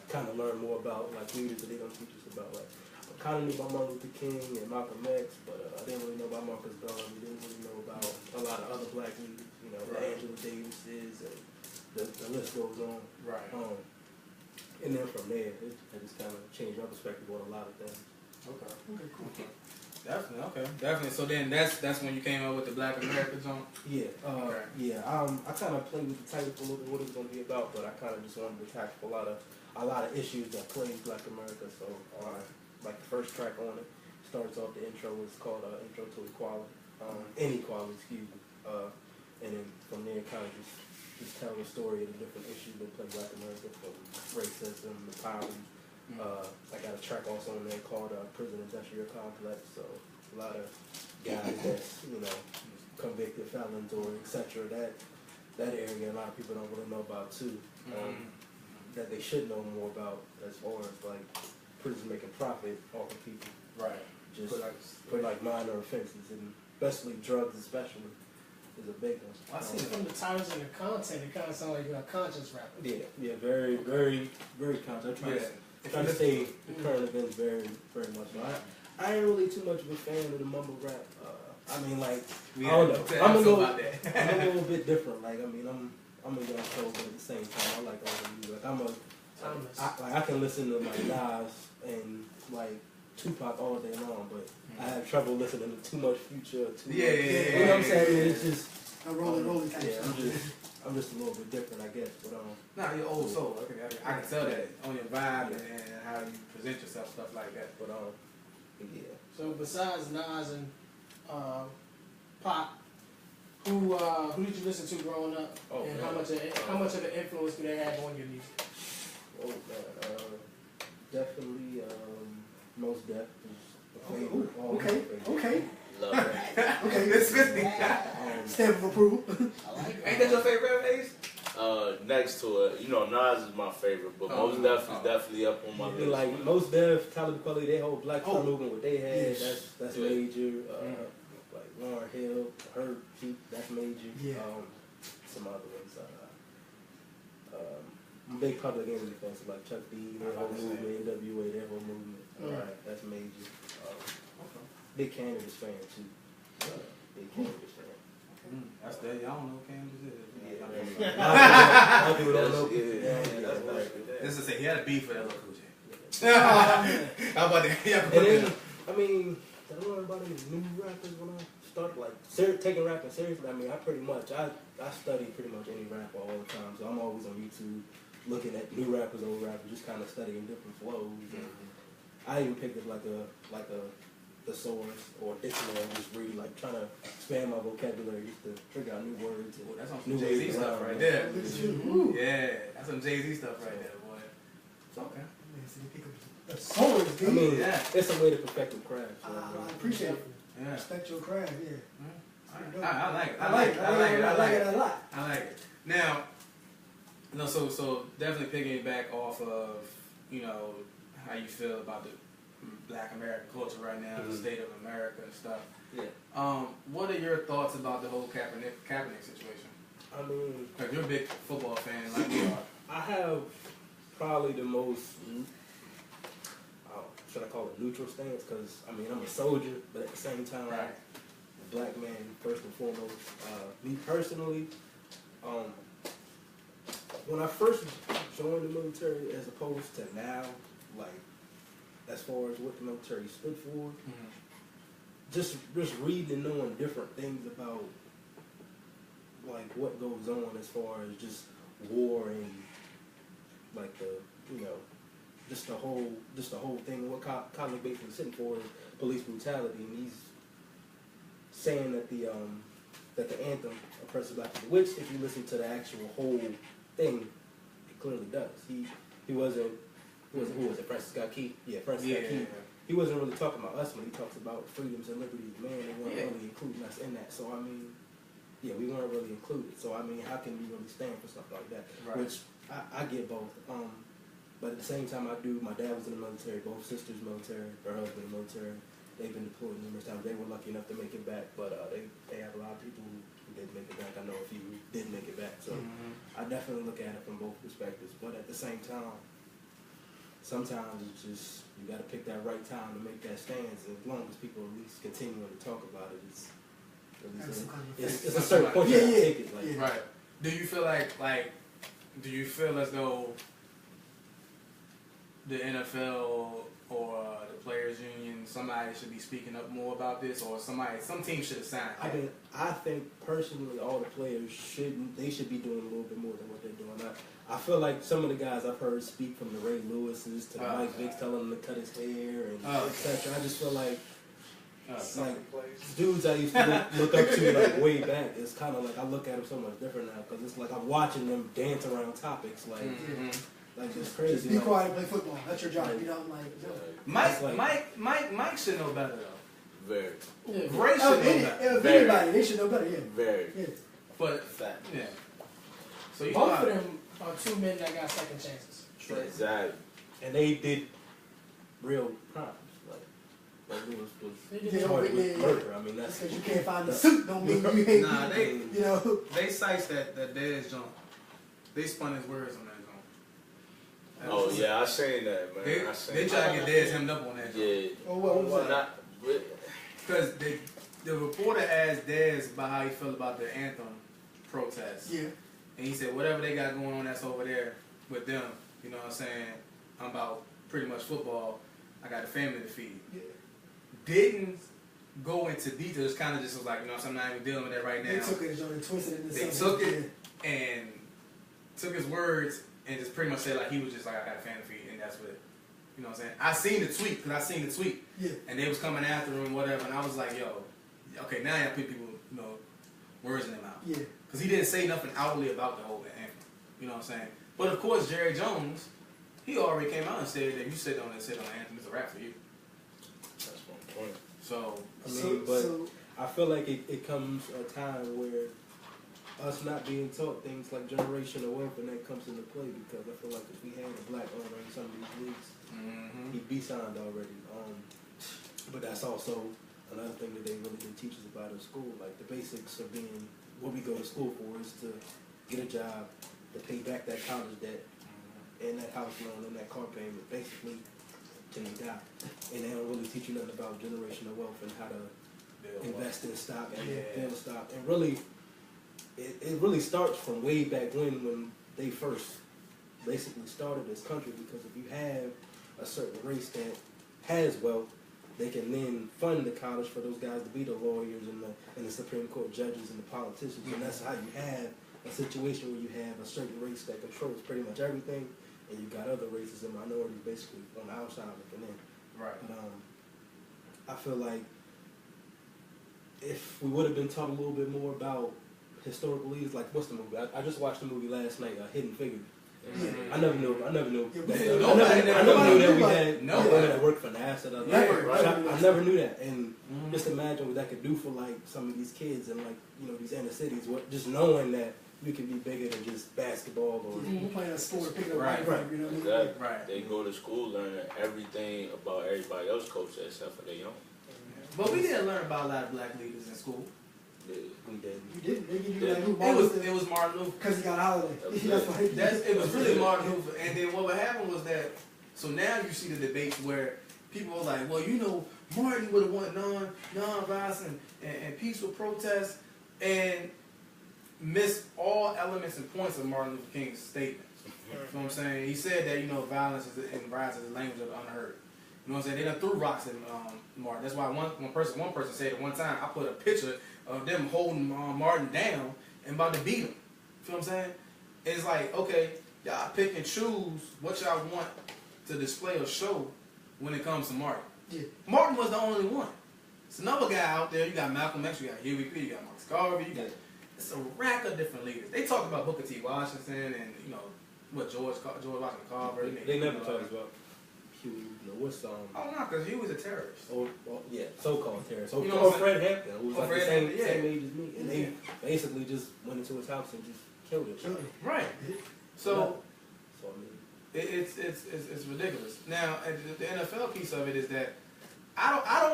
kind of learn more about, like, leaders that they don't teach us about. Like, I kind of knew about Martin Luther King and Malcolm X, but I didn't really know about Marcus Garvey. Didn't really know about a lot of other black leaders, the Angela Davises, and the list goes on. Right. And then from there, it just kind of changed my perspective on a lot of things. Okay, cool. Definitely. So then that's when you came up with the Black America joint? Yeah. I kind of played with the title for a little bit, what it was going to be about, but I kind of just wanted to tackle a lot of issues that plague Black America. So, like the first track on it starts off, the intro is called Intro to Equality, Inequality, excuse me. And then from there, kind of just tell the story of the different issues that plague Black America, from racism to poverty. I got a track also on there called Prison Industrial Complex, so a lot of guys that's, convicted felons or etc. That area a lot of people don't really know about too. That they should know more about as far as like prison making profit off of people. Right. Just for like minor offenses, and especially drugs especially. Is a big one. I see from the titles and the content, it kind of sounds like you're a conscious rapper. Yeah, very, very, very conscious. I try to stay current events very, very much. So I ain't really too much of a fan of the mumble rap. I mean, like, I don't know. I'm a little bit different. Like, I mean, I'm a young soul, but at the same time, I like all the music. Like, I can listen to like Nas and like Tupac all day long, but I have trouble listening to too much Future. You know what I'm saying? It's just a rolling type yeah, stuff. I'm just a little bit different, I guess. But Nah, you're old soul. I can tell that on your vibe and how you present yourself, stuff like that. But yeah. So besides Nas and Pop, who did you listen to growing up? Oh, and man. how much of an influence do they have on your music? Oh man, definitely Most Def is a favorite. Okay. Love that. Okay. It's 50. Stamp of approval. Ain't that your favorite face? Next to it, Nas is my favorite, but Most Def is definitely up on my list. Like Most Def, Talib Kweli, they whole Black Power movement, what they had, that's major. Like Lauryn Hill, Herb Pete, that's major. Yeah. Some other ones. Big Public Enemy fans like Chuck D, their whole movement, NWA, their whole movement. That's major. Big Canada's fan too. Big Canada's fan. That's that. Y'all don't know what Candace is. A lot of people don't know. That's nice. This is he had a beef with LL Cool J. How about that? Yeah, And then, I mean, I don't know about any new rappers when I started like taking rapping seriously. I mean, I study pretty much any rapper all the time, so I'm always on YouTube looking at new rappers, old rappers, just kind of studying different flows. And I even picked up like a thesaurus or dictionary, and just read, like trying to expand my vocabulary just to figure out new words. And that's some new Jay-Z ways stuff around, right man. there. Yeah, that's some Jay-Z stuff right there, boy. It's okay. The soul is I good. mean, Yeah. it's a way to perfect your craft. So, I appreciate it. Yeah. Respect your craft, yeah. I like it. I like it a lot. I like it. Now, so definitely picking back off of, how you feel about the Black American culture right now, the state of America and stuff. Yeah. What are your thoughts about the whole Kaepernick situation? I mean, Like, you're a big football fan like you are. I have probably the most, should I call it neutral stance? Because, I mean, I'm a soldier, but at the same time, Right. a black man, first and foremost. Me personally, when I first joined the military as opposed to now, like, as far as what the military stood for, just reading and knowing different things about, like, what goes on as far as just war and, like, just the whole thing. What Colin basically sitting for is police brutality, and he's saying that the anthem oppresses black people, which, if you listen to the actual whole thing, it clearly does. He wasn't. Who was it? Francis Scott Key. Yeah, Francis Scott Key. He wasn't really talking about us when he talks about freedoms and liberties. Man, they weren't really including us in that. So I mean, yeah, we weren't really included. So I mean, how can we really stand for stuff like that? Right. Which I get both. But at the same time, my dad was in the military. Both sisters military. Her husband in the military. They've been deployed numerous times. They were lucky enough to make it back, but they have a lot of people who didn't make it back. I know a few who didn't make it back. So I definitely look at it from both perspectives. But at the same time, sometimes it's just, you got to pick that right time to make that stance. And as long as people at least continue to talk about it, it's a certain point you take it. Like, Right. Do you feel do you feel as though the NFL or the Players Union, somebody should be speaking up more about this, or some team should have signed? I think personally all the players should be doing a little bit more than what they're doing. I feel like some of the guys I've heard speak, from the Ray Lewises to the Mike Vicks, telling him to cut his hair and etc. I just feel like dudes I used to look up to like way back. It's kind of like I look at them so much different now, because it's like I'm watching them dance around topics like it's crazy. Just be quiet and play football. That's your job. You know, Mike should know better though. Very. Ray should know better. Anybody, they should know better. Yeah. Very. Yeah. But Fact. yeah. So you Both of them are two men that got second chances. Exactly. And they did real crimes. Like Lewis was charged with murder. I mean, that's because you can't find the suit. Don't mean you ain't. Nah, they cites that Dez joint. They spun his words on that joint. Oh yeah, I seen that, man. They try to get Dez hemmed up on that joint. Yeah. Oh, what was that? Because the reporter asked Dez about how he felt about the anthem protest. Yeah. And he said, whatever they got going on that's over there with them, you know what I'm saying? I'm about pretty much football. I got a family to feed. Yeah. Didn't go into details, kind of just was like, I'm not even dealing with that right now. They took it and twisted it into They something. took it and took his words and just pretty much said like he was just like, I got a family to feed, and that's what, you know what I'm saying? I seen the tweet, Yeah. and they was coming after him, whatever, and I was like, yo, okay, now I put people, words in their mouth. Yeah. Because he didn't say nothing outwardly about the whole anthem. You know what I'm saying? But of course, Jerry Jones, he already came out and said that you sit on the anthem, it's a rap for you. That's one point. So, I feel like it comes a time where us not being taught things like generational wealth, and that comes into play, because I feel like if we had a black owner in some of these leagues, he'd be signed already. But that's also another thing that they really didn't teach us about in school. Like, the basics of being what we go to school for is to get a job, to pay back that college debt, and that house loan, and that car payment, basically, till you die. And they don't really teach you nothing about generational wealth and how to invest in stock and build stock. And really, it really starts from way back when they first basically started this country, because if you have a certain race that has wealth, they can then fund the college for those guys to be the lawyers and the Supreme Court judges and the politicians. And that's how you have a situation where you have a certain race that controls pretty much everything, and you got other races and minorities basically on the outside looking in. Right. But I feel like if we would have been taught a little bit more about historical leaders, like what's the movie? I just watched the movie last night, Hidden Figures. Mm-hmm. I never knew. Yeah, I never knew nobody that we knew had nobody. that worked for NASA. I never knew that, and just imagine what that could do for like some of these kids and like these inner cities. What just knowing that you can be bigger than just basketball or We're playing a sport, picking up Right. right. You know what I mean? Exactly. Right. They go to school learning everything about everybody else's culture except for their own. But we didn't learn about a lot of black leaders in school. we did. You didn't. They give you Yeah. like who It was Martin Luther. because he got a holiday. That was That's it. why he It was really Martin Luther. And then what would happen was that, so now you see the debates where people are like, well, Martin would have wanted non-violence and peaceful protests, and missed all elements and points of Martin Luther King's statements. You know what I'm saying? He said that, violence and riots is the language of the unheard. You know what I'm saying? They done threw rocks at Martin. That's why one person said at one time, I put a picture of them holding Martin down and about to beat him. You know what I'm saying? It's like, okay, y'all pick and choose what y'all want to display or show when it comes to Martin. Yeah. Martin was the only one. It's another guy out there. You got Malcolm X, you got Huey P, you got Marcus Garvey, you got it's a rack of different leaders. They talked about Booker T. Washington and George Washington Carver. They never talked about Huey. What's Oh no, because he was a terrorist. yeah, so-called terrorists. Or, You know what I'm Fred Hampton, who was Or like Fred the same Hampton, yeah. age as me, and they basically just went into his house and just killed him. Right. So So I mean, it's ridiculous. Now the NFL piece of it is that I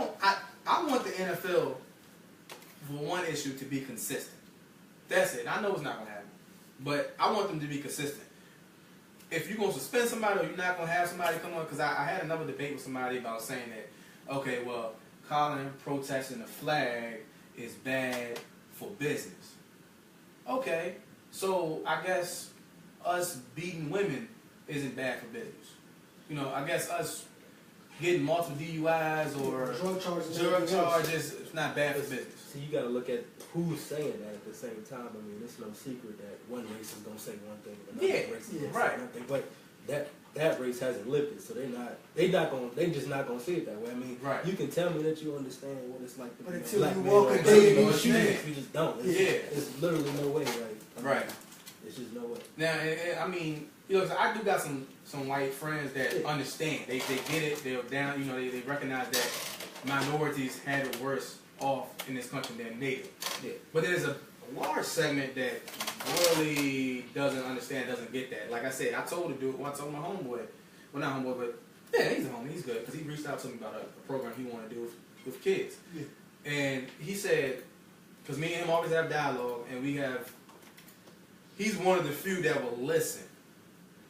want the NFL for one issue to be consistent. That's it. I know it's not gonna happen, but I want them to be consistent. If you're gonna suspend somebody or you're not gonna have somebody come on, because I had another debate with somebody about saying that, okay, well, calling protesting the flag is bad for business. Okay, so I guess us beating women isn't bad for business. I guess us getting multiple DUIs or drug charges. is not bad for business. so you got to look at who's saying that at the same time. I mean, it's no secret that one race is gonna say one thing and another race is gonna say one thing, but that race hasn't lived it, so they just not gonna see it that way. I mean, Right. you can tell me that you understand what it's like to But be a until black you man walk or a day until in these shoes, you just don't. It's literally no way. Right. It's just no way. Now, I mean, I do got some white friends that understand. They get it. They're down. They recognize that minorities had it worse off in this country than native. Yeah. But there's a large segment that really doesn't understand, doesn't get that. Like I said, I told the dude, I told my homeboy, well not homeboy, but yeah, he's a homie, he's good, because he reached out to me about a program he wanted to do with kids. Yeah. And he said, because me and him always have dialogue, and he's one of the few that will listen.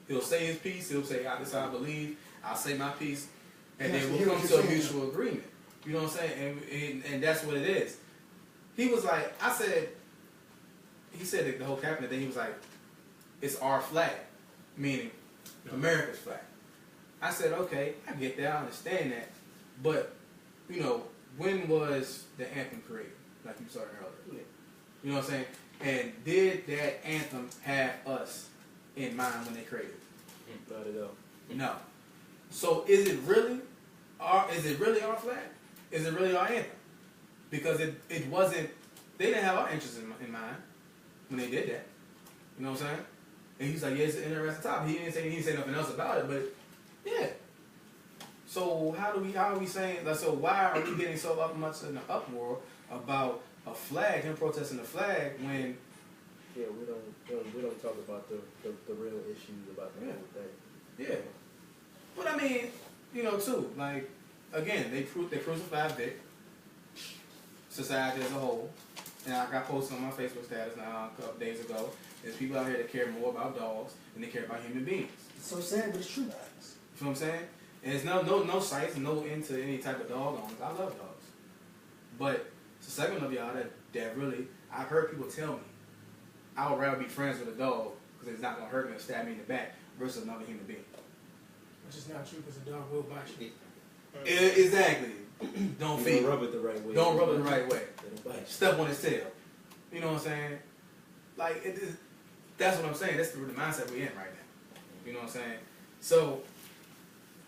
He'll say his piece, he'll say, this is how I believe, I'll say my piece, and then we'll come to a mutual agreement. You know what I'm saying? And that's what it is. He was like, he said that the whole cabinet thing, he was like, it's our flag, meaning America's flag. I said, okay, I get that, I understand that, but, when was the anthem created? Like you started earlier. You know what I'm saying? And did that anthem have us in mind when they created it? Not at all. No. So is it really our flag? Is it really our anthem? Because it wasn't, they didn't have our interests in mind when they did that. You know what I'm saying? And he's like, yeah, it's an interesting topic. He didn't say nothing else about it, but yeah. So how are we saying, so why are we getting so much in the uproar about a flag, him protesting the flag when we don't talk about the real issues about the whole thing. Yeah. But I mean, too, like, again, they crucified Vic, society as a whole. And I got posted on my Facebook status now a couple days ago. There's people out here that care more about dogs than they care about human beings. It's so sad, but it's true. You feel what I'm saying? And there's no sites, no into any type of dog owners. I love dogs. But it's a segment of y'all that really, I've heard people tell me, I would rather be friends with a dog because it's not going to hurt me or stab me in the back versus another human being. Which is not true because a dog will bite you. Exactly. Don't You feed. don't rub it the right way. Don't rub it the right way. It'll bite you. Step on his tail. You know what I'm saying? Like that's what I'm saying. That's the mindset we're in right now. You know what I'm saying? So,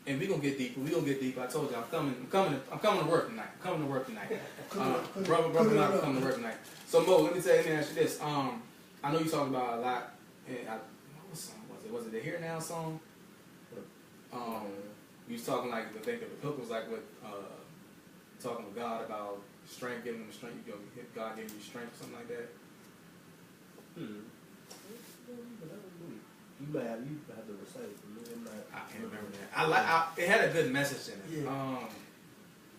and we gonna get deeper. We gonna get deeper. I told you I'm coming to work tonight. I'm coming to work tonight. Brother, I'm coming to work tonight. So Mo, let me ask you this. I know you talked about a lot. What song was it? Was it the Here Now song? You was talking like I think the hook was like with talking with God about strength, giving him strength. God gave you strength, or something like that. You might have to recite it for me. I can't remember that. It had a good message in it. Yeah.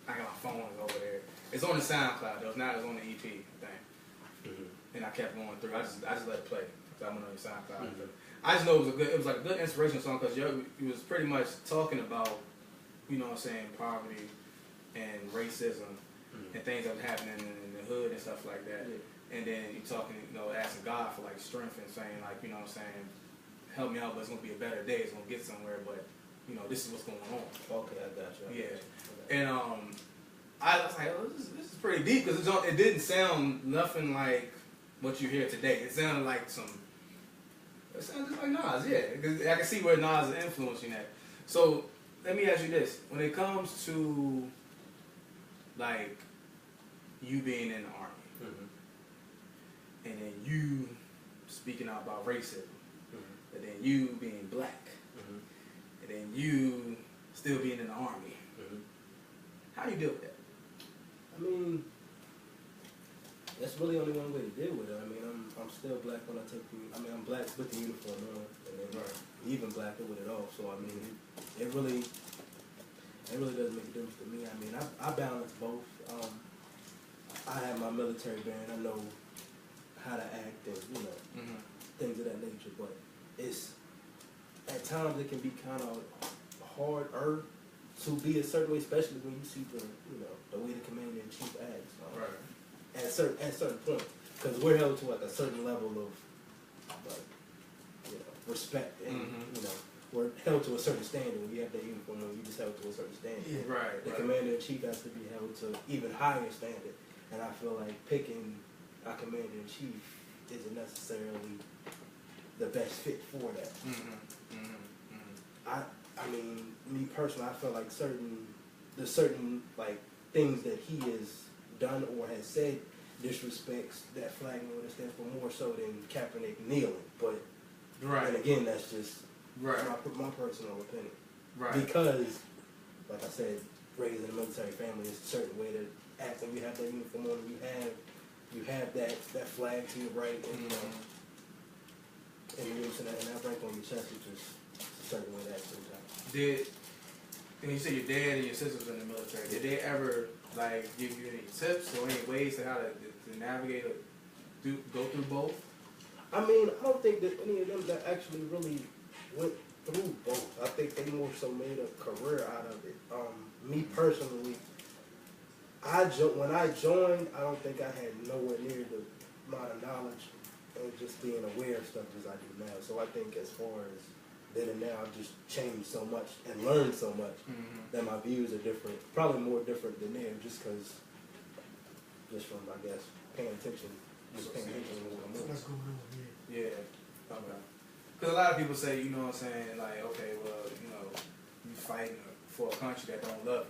I got my phone over there. It's on the Soundcloud though. It's not. It's on the EP, I think. And I kept going through. I just let it play. So I went on the Soundcloud. I just know it was like a good inspirational song because it was pretty much talking about, you know what I'm saying, poverty and racism and things that was happening in the hood and stuff like that. And then you talking, asking God for like strength and saying like, you know what I'm saying, help me out, but it's gonna be a better day. It's gonna get somewhere, but this is what's going on. Okay, I got you. Yeah. And I was like, oh, this is pretty deep because it didn't sound nothing like what you hear today. It sounded like it sounded just like Nas, yeah. Because I can see where Nas is influencing that. So let me ask you this: when it comes to like you being in the army, and then you speaking out about racism, and then you being black, and then you still being in the army, how do you deal with that? I mean, that's really only one way to deal with it. I mean, I'm still black when I take I'm black with the uniform on, and then even blacker with it off. So I mean, it really doesn't make a difference to me. I mean, I balance both. I have my military band. I know how to act and things of that nature. But it's at times it can be kind of harder to be a certain way, especially when you see the way the commander in chief acts. At certain point, because we're held to like a certain level of respect, and we're held to a certain standard. When you have that uniform, you just held to a certain standard. Yeah, right. The commander in chief has to be held to even higher standard, and I feel like picking a commander in chief isn't necessarily the best fit for that. I mean, me personally, I feel like there's certain like things that he has done or has said disrespects that flag and what it stands for more so than Kaepernick kneeling. But and again, that's just my personal opinion. Because, like I said, raised in a military family is a certain way to act. And you have that uniform on, you have that flag to your right, and and that rank on your chest, which is a certain way to act sometimes. And you said your dad and your sisters were in the military. Did they ever like give you any tips or any ways to how to navigate or go through both? I mean, I don't think that any of them that actually really went through both. I think they more so made a career out of it. Me personally, when I joined, I don't think I had nowhere near the amount of knowledge and just being aware of stuff as I do now. So I think as far as then and now, I've just changed so much and learned so much that my views are different, probably more different than theirs, just from, I guess, paying attention a little more. What's going on? Yeah. Okay. Because a lot of people say, you know what I'm saying, like, okay, well, you fighting for a country that don't love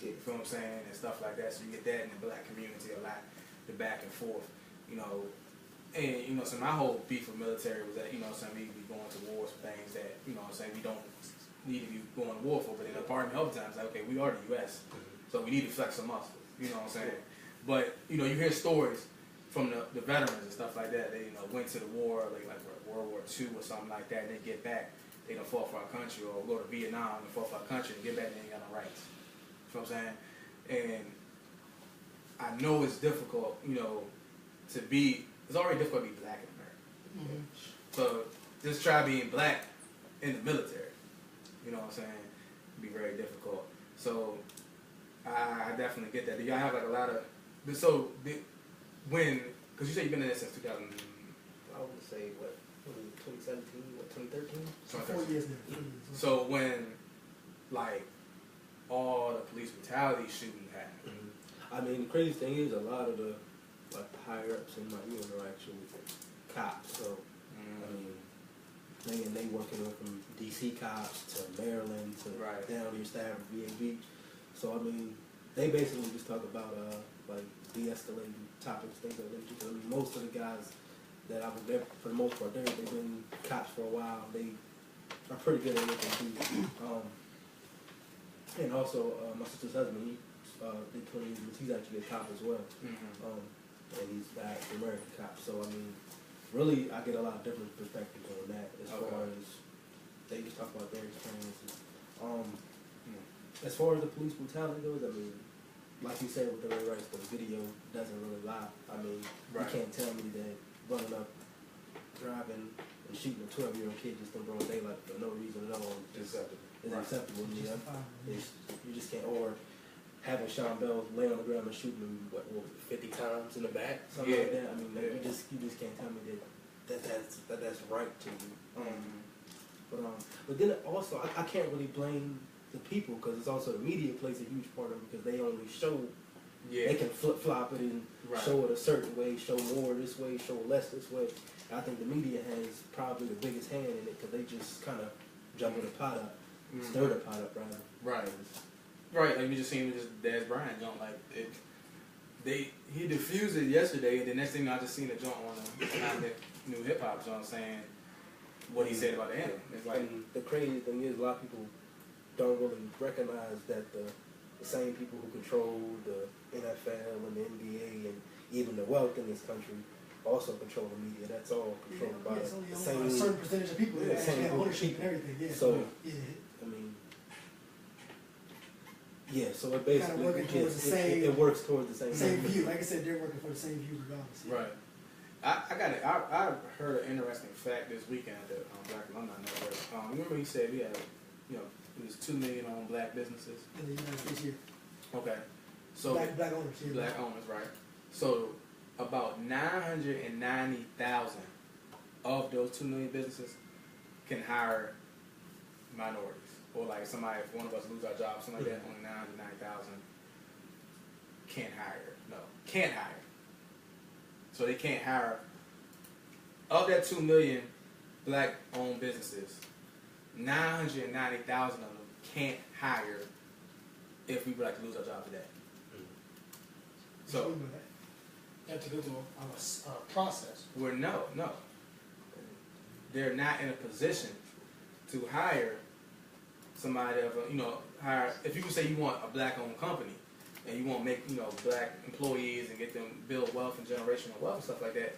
you. You feel what I'm saying? And stuff like that. So you get that in the black community a lot, the back and forth, And, so my whole beef with military was that, we be going to wars for things that, we don't need to be going to war for. But in the Department of Health times, like, okay, we are the U.S., so we need to flex some muscles, you know what I'm saying? But, you hear stories from the veterans and stuff like that. They, went to the war, like World War II or something like that, and they get back, they don't fought for our country, or go to Vietnam and fought for our country, and get back and they ain't got no rights. You know what I'm saying? And I know it's difficult, it's already difficult to be black in America. So just try being black in the military. You know what I'm saying? It'd be very difficult. So I definitely get that. Do y'all have like a lot of because you said you've been in this since 2000. I would say 2017, 2013? 4 years now. So when like all the police brutality shooting happened. I mean, the crazy thing is a lot of the like higher ups in my interaction with cops. So I mean, they working with from DC cops to Maryland to Right. down here staff VA Beach. So I mean, they basically just talk about like de-escalating topics, things of that nature. I mean, most of the guys that I was there for the most part, they've been cops for a while. They are pretty good at what they do. And also, my sister's husband, they put him, he's actually a cop as well. And he's the American cop. So I mean, really, I get a lot of different perspectives on that as far as they just talk about their experiences. As far as the police brutality goes, I mean, like you said with the Ray Rice, the video doesn't really lie. I mean, you can't tell me that running up, driving, and shooting a 12-year-old kid just in broad daylight for no reason at all is acceptable. You just can't. Or having Sean Bell lay on the ground and shooting him, what, 50 times in the back, something like that. I mean, you just can't tell me that's right to you. But then also, I can't really blame the people, because it's also the media plays a huge part of it, because they only show, they can flip-flop it and show it a certain way, show more this way, show less this way. And I think the media has probably the biggest hand in it, because they just kind of jump the pot up, stir the pot up, rather. Right, like we just seen with this Dez Bryant jump, like he diffused it yesterday, and the next thing I just seen a jump on a new hip hop jump saying what he said about the anthem. It's like, and the crazy thing is, a lot of people don't really recognize that the same people who control the NFL and the NBA and even the wealth in this country also control the media. That's all controlled by the same. A certain percentage of people that actually have ownership and everything. Yeah. So I mean, so it basically it works towards the same view. Like I said, they're working for the same view regardless. Right. I heard an interesting fact this weekend at the Black Alumni Network. Remember he said we had, it was 2 million owned black businesses in the United States here. Okay. So black owners, yeah. Black owners, right? So about 990,000 of those 2 million businesses can hire minorities, or like somebody, if one of us lose our job, something like that, only 990,000 can't hire. So they can't hire. Of that 2 million black-owned businesses, 990,000 of them can't hire if we would like to lose our job today. So you have to go through a process. Where no, they're not in a position to hire somebody of hire. If you say you want a black-owned company and you want to make black employees and get them build wealth and generational wealth and stuff like that,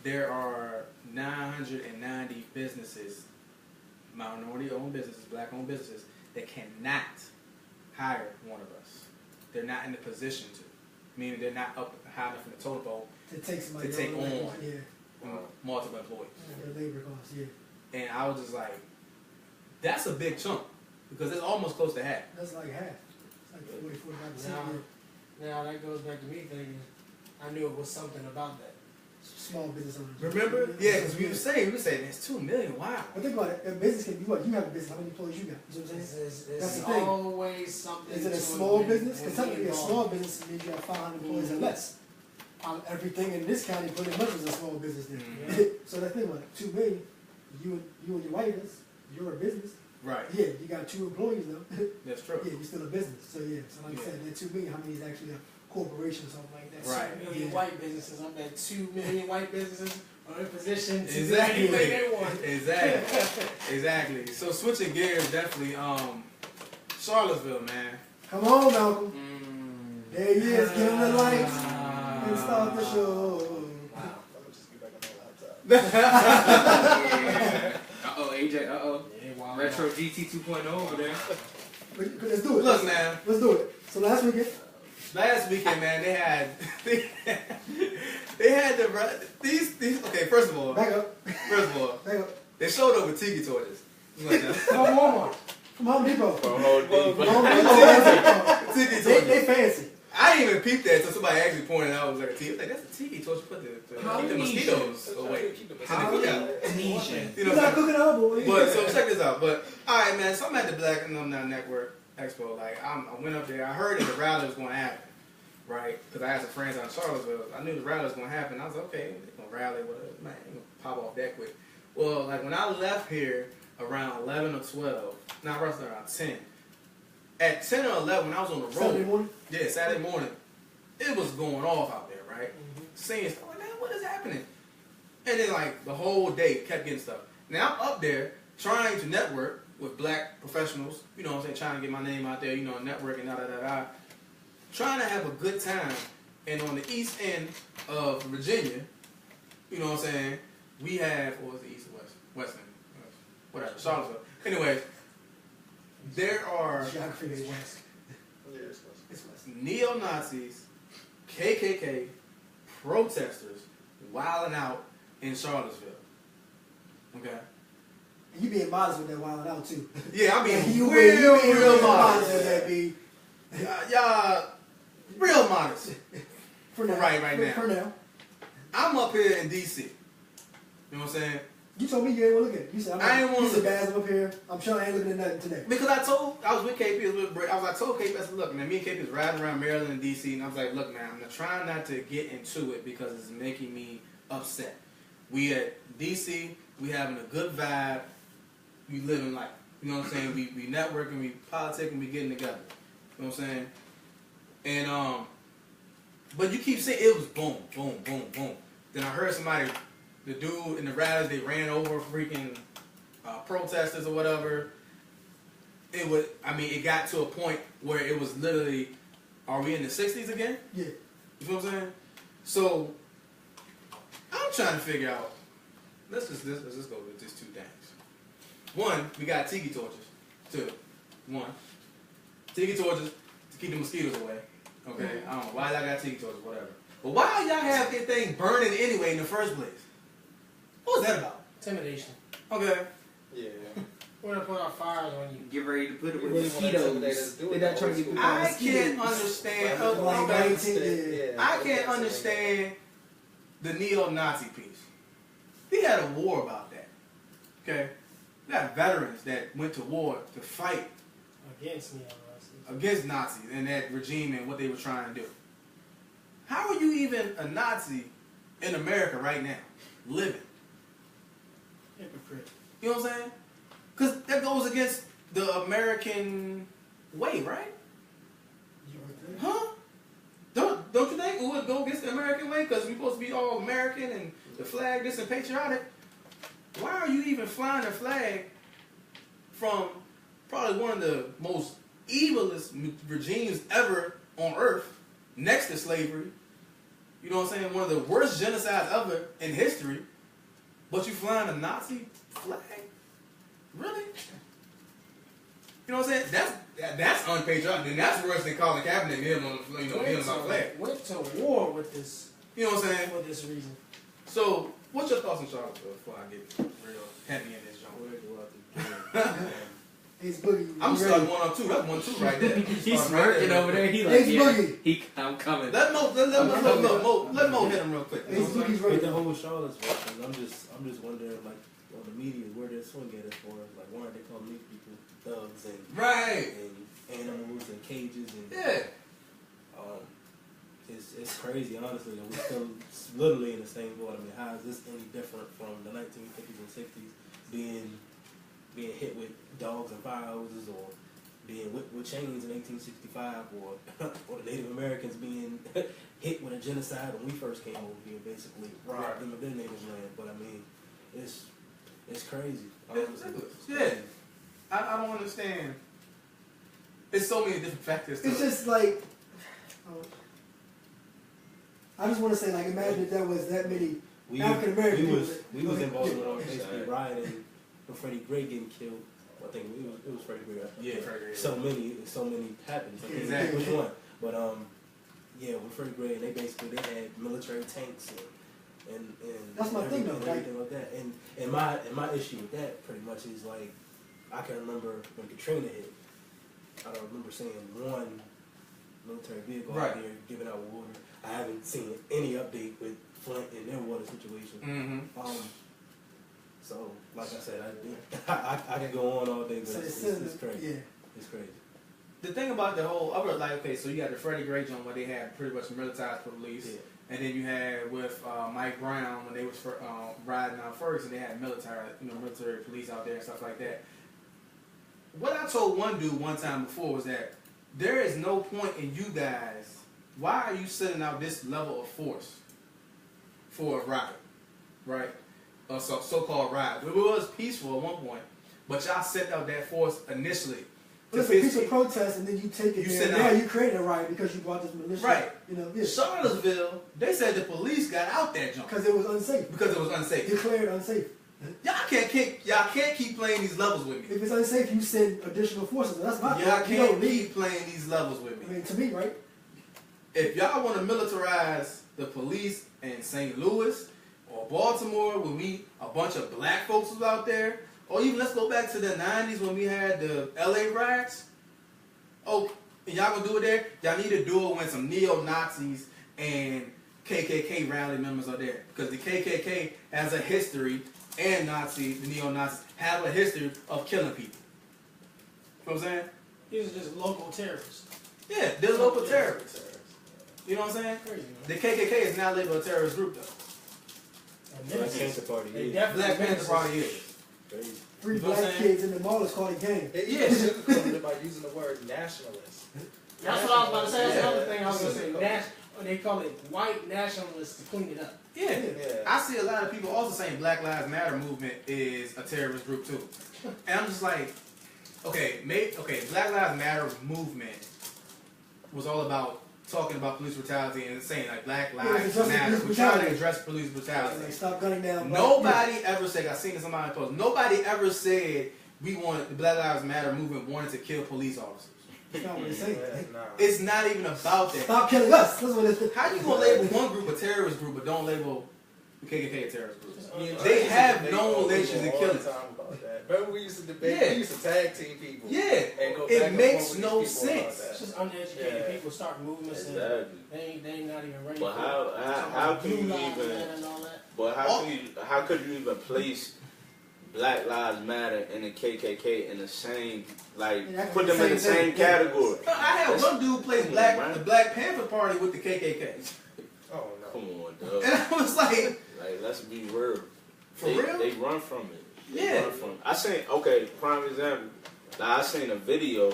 there are 990 businesses, minority-owned businesses, black-owned businesses, that cannot hire one of us. They're not in the position to, meaning they're not up high enough in the totem pole to take on multiple employees. Their labor costs, And I was just like, that's a big chunk, because it's almost close to half. That's like half. It's like 40-45%. Now that goes back to me thinking, I knew it was something about that. Small business owners. Remember? Yeah, because we were saying it's 2 million. Wow. But think about it. A business can be what? You have a business. How many employees you got? You know what I'm saying? That's the thing. Always something. Is it a small business? Because technically a small business means you have 500 employees or less. Everything in this county pretty much is a small business then. So that's the thing about it. 2 million. You and your wife you're a business. Right. Yeah, you got 2 employees though. That's true. Yeah, you're still a business. So so like I said, that 2 million, how many is actually a corporation or something like that? Right. 2 million white businesses. I bet 2 million white businesses are in position to exactly. do anything they want. Exactly. So switching gears, definitely. Charlottesville, man. Come on, Malcolm. There he is. Give him the lights and start the show. Wow. Just get back on that laptop. AJ. Yeah, wow. Retro GT 2.0 over there. Let's do it. Look, man. Let's do it. So last weekend, man, they had these. Okay, first of all, back up. They showed up with tiki torches. From Walmart, from Home Depot. From Home Depot. Tiki torches. They fancy. I I didn't even peep that until somebody actually pointed out. It was like a tiki. Like, that's a tiki torch. Put the keep the mosquitoes away. Polynesian. You You're know not cooking up, boy. But so check this out. But all right, man. So I'm at the Black Alumni Network Expo. Like I went up there. I heard that the rally was going to happen, right? Because I had some friends out in Charlottesville. I knew the rally was going to happen. I was like, okay, they're gonna rally. Whatever, man, ain't gonna pop off that quick. Well, like when I left here around 11 or 12, not roughly around 10. At 10 or 11, when I was on the road, Saturday morning? yeah, Saturday morning, it was going off out there, right? Seeing stuff like, man, what is happening? And then like the whole day kept getting stuff. Now I'm up there trying to network with black professionals, you know what I'm saying, trying to get my name out there, you know, networking, trying to have a good time. And on the east end of Virginia, you know what I'm saying, we have, what was the east or west? Western, whatever, Charlottesville. Anyways, there are Geography is west. It's west. neo-Nazis, KKK, protesters wilding out in Charlottesville. Okay? And you being modest with that wild out too. Yeah, I mean, you real modest. with that, B. Y'all, real modest. For now. Right now. For now. I'm up here in D.C. You know what I'm saying? You told me you ain't want to look at it. You said, I ain't wanna you said, look. Baz, I'm up here. I'm sure I ain't looking at nothing today. Because I was with KP, I told KP, I said, look, man, me and KP was riding around Maryland and D.C., and I was like, look, man, I'm trying not to get into it because it's making me upset. We at D.C., we having a good vibe, we living life. You know what I'm saying? We networking, we politicking, we getting together. You know what I'm saying? And, but you keep saying, it was boom, boom, boom, boom. Then I heard somebody, the dude in the rallies, they ran over freaking protesters or whatever. It got to a point where it was literally, are we in the 60s again? Yeah. You know what I'm saying? So, I'm trying to figure out, let's just go with just two things. One, we got tiki torches. Two, tiki torches to keep the mosquitoes away. Okay? I don't know why y'all got tiki torches, whatever. But why y'all have this thing burning anyway in the first place? What was that about? Intimidation. Okay. Yeah. We're gonna put our fires on you. Get ready to put it with Really wanna intimidate us, mosquitoes. do it They're not trying to get old people I mosquitoes. can't understand. Like Okay. 19, yeah. I can't understand the neo-Nazi piece. We had a war about that. Okay? We got veterans that went to war to fight Against neo-Nazis. against Nazis and that regime and what they were trying to do. How are you even a Nazi in America right now, living? Hypocrite. You know what I'm saying? Because that goes against the American way, right? You were there? Huh? Don't you think it would go against the American way? Because we're supposed to be all American and the flag this and patriotic. Why are you even flying a flag from probably one of the most evilest regimes ever on earth, next to slavery? You know what I'm saying? One of the worst genocides ever in history. But you flying a Nazi flag? Really? You know what I'm saying? That's unpatriotic. And that's worse than calling Kaepernick and him on my flag. Went to war with this. You know what I'm saying? For this reason. So, what's your thoughts on Charlottesville before I get real heavy in this joint? Ace Boogie. I'm starting 1-2. That's 1-2 right there. He's smirking over there. He like, Ace yeah, Boogie. I'm coming. Let Mo hit him real quick. Ace Boogie's With right. the whole Charlottesville thing, I'm just wondering, like, on the media, where they're swinging it for. Like, why aren't they calling these people thugs and Right. and animals and cages and Yeah. it's crazy, honestly. That we're still literally in the same boat. I mean, how is this any different from the 1950s and 60s being hit with dogs and fire hoses, or being whipped with chains in 1865, or the Native Americans being hit with a genocide when we first came over here, basically robbed them of their native land. But I mean, it's crazy. It's honestly. ridiculous. Yeah. I don't understand. There's so many different factors to It's it. just like, I just want to say, like, imagine if there was that many African American people. We was in Baltimore basically rioting for Freddie Gray getting killed. I think it was Freddie Gray. Yeah, Freddie Gray. So many happened. I can't Exactly. remember which one. But yeah, with Freddie Gray, and they had military tanks and That's my thing, though, and right? everything like that. And my issue with that pretty much is, like, I can remember when Katrina hit. I don't remember seeing one military vehicle Right. out there giving out water. I haven't seen any update with Flint and their water situation. Mm-hmm. So, like I said, I can go on all day, but So it's crazy. Yeah. It's crazy. The thing about the whole, I was like, okay, so you got the Freddie Gray joint where they had pretty much militarized police, Yeah. and then you had with Mike Brown when they was riding out Ferguson, they had military police out there and stuff like that. What I told one dude one time before was that there is no point in you guys. Why are you sending out this level of force for a riot, right? A so-called riot. It was peaceful at one point, but y'all sent out that force initially. But it's a peaceful protest, and then you take it there. Now you create a riot because you brought this militia. Right. You know, yeah. Charlottesville, they said the police got out that jump Because it was unsafe. because it was unsafe. Declared unsafe. Y'all can't keep playing these levels with me. If it's unsafe, you send additional forces. That's my Y'all thing. You don't can't need. keep playing these levels with I me. mean, to me, right? If y'all want to militarize the police in St. Louis or Baltimore, when a bunch of black folks was out there, or even let's go back to the 90s when we had the LA riots. Oh, and y'all gonna do it there? Y'all need to do it when some neo-Nazis and KKK rally members are there. Because the KKK has a history, and the neo-Nazis have a history of killing people. You know what I'm saying? These are just local terrorists. Yeah, they're local terrorists. You know what I'm saying? Crazy, man. The KKK is now labeled a terrorist group, though. And Black menaces. Panther Party. They Yeah. definitely Black Panther menaces. Party is. Crazy. Three You know what I'm black saying? kids in the mall is called a gang. They Yeah. even sugarcoated it by using the word nationalist. That's what I was about to say. That's Yeah. another thing I was going to say. They call it white nationalists to clean it up. Yeah. Yeah. I see a lot of people also saying Black Lives Matter movement is a terrorist group, too. And I'm just like, okay, Black Lives Matter movement was all about talking about police brutality and saying like Black Lives addressing Matter. police We're trying to brutality. address police brutality. Like, stop gunning down. Nobody ever said, I seen this on my post, nobody ever said the Black Lives Matter movement wanted to kill police officers. That's not what they say. Yeah, nah. It's not even about that. Stop killing us. That's what it is. How you gonna label one group a terrorist group but don't label the KKK a terrorist group? Me and They Jay used to have debate no all relations in the killing. time about that. Remember we used to debate, Yeah. we used to tag team people. Yeah, And go back it and makes forth with no these people about sense. It's just uneducated Yeah. people starting movements and Exactly. they ain't not even ready But for how it. can you Blue Lives even? Matter and all that. But how could you even place Black Lives Matter and the KKK in the same Yeah, put them in the same same thing. category? I had one dude play Come on, man. the Black Panther Party with the KKK, Oh no. Come on, dog. and I was like, Like, let's be real. for they, real? They run from it. Yeah. Run from it. I seen, prime example. Like, I seen a video,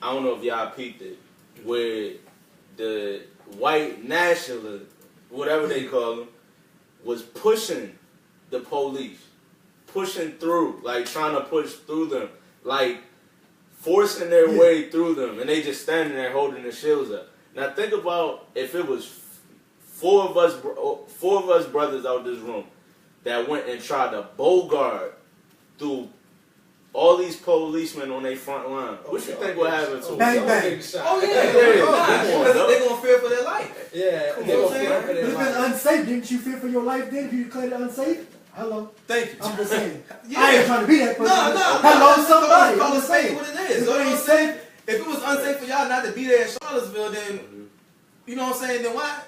I don't know if y'all peeped it, where the white nationalists, whatever they call them, was pushing the police. Pushing through, like trying to push through them, like forcing their way through them, and they just standing there holding their shields up. Now think about if it was four of us brothers out this room that went and tried to bogart through all these policemen on their front line. What you think would happen to them? Bang, bang. Oh yeah, Yeah, nah, come on, because dog. they're gonna fear for their life. Yeah, Come they on, gonna man. feel But for their if it's life. unsafe, didn't you fear for your life then if you declared it unsafe? Hello. Thank you. I'm just saying. Yeah. I ain't trying to be that person. No, Hello, somebody. Call I'm it just say saying. what it If is. You know it what I'm ain't saying? safe, If it was unsafe for y'all not to be there in Charlottesville, then you know what I'm saying. Then why?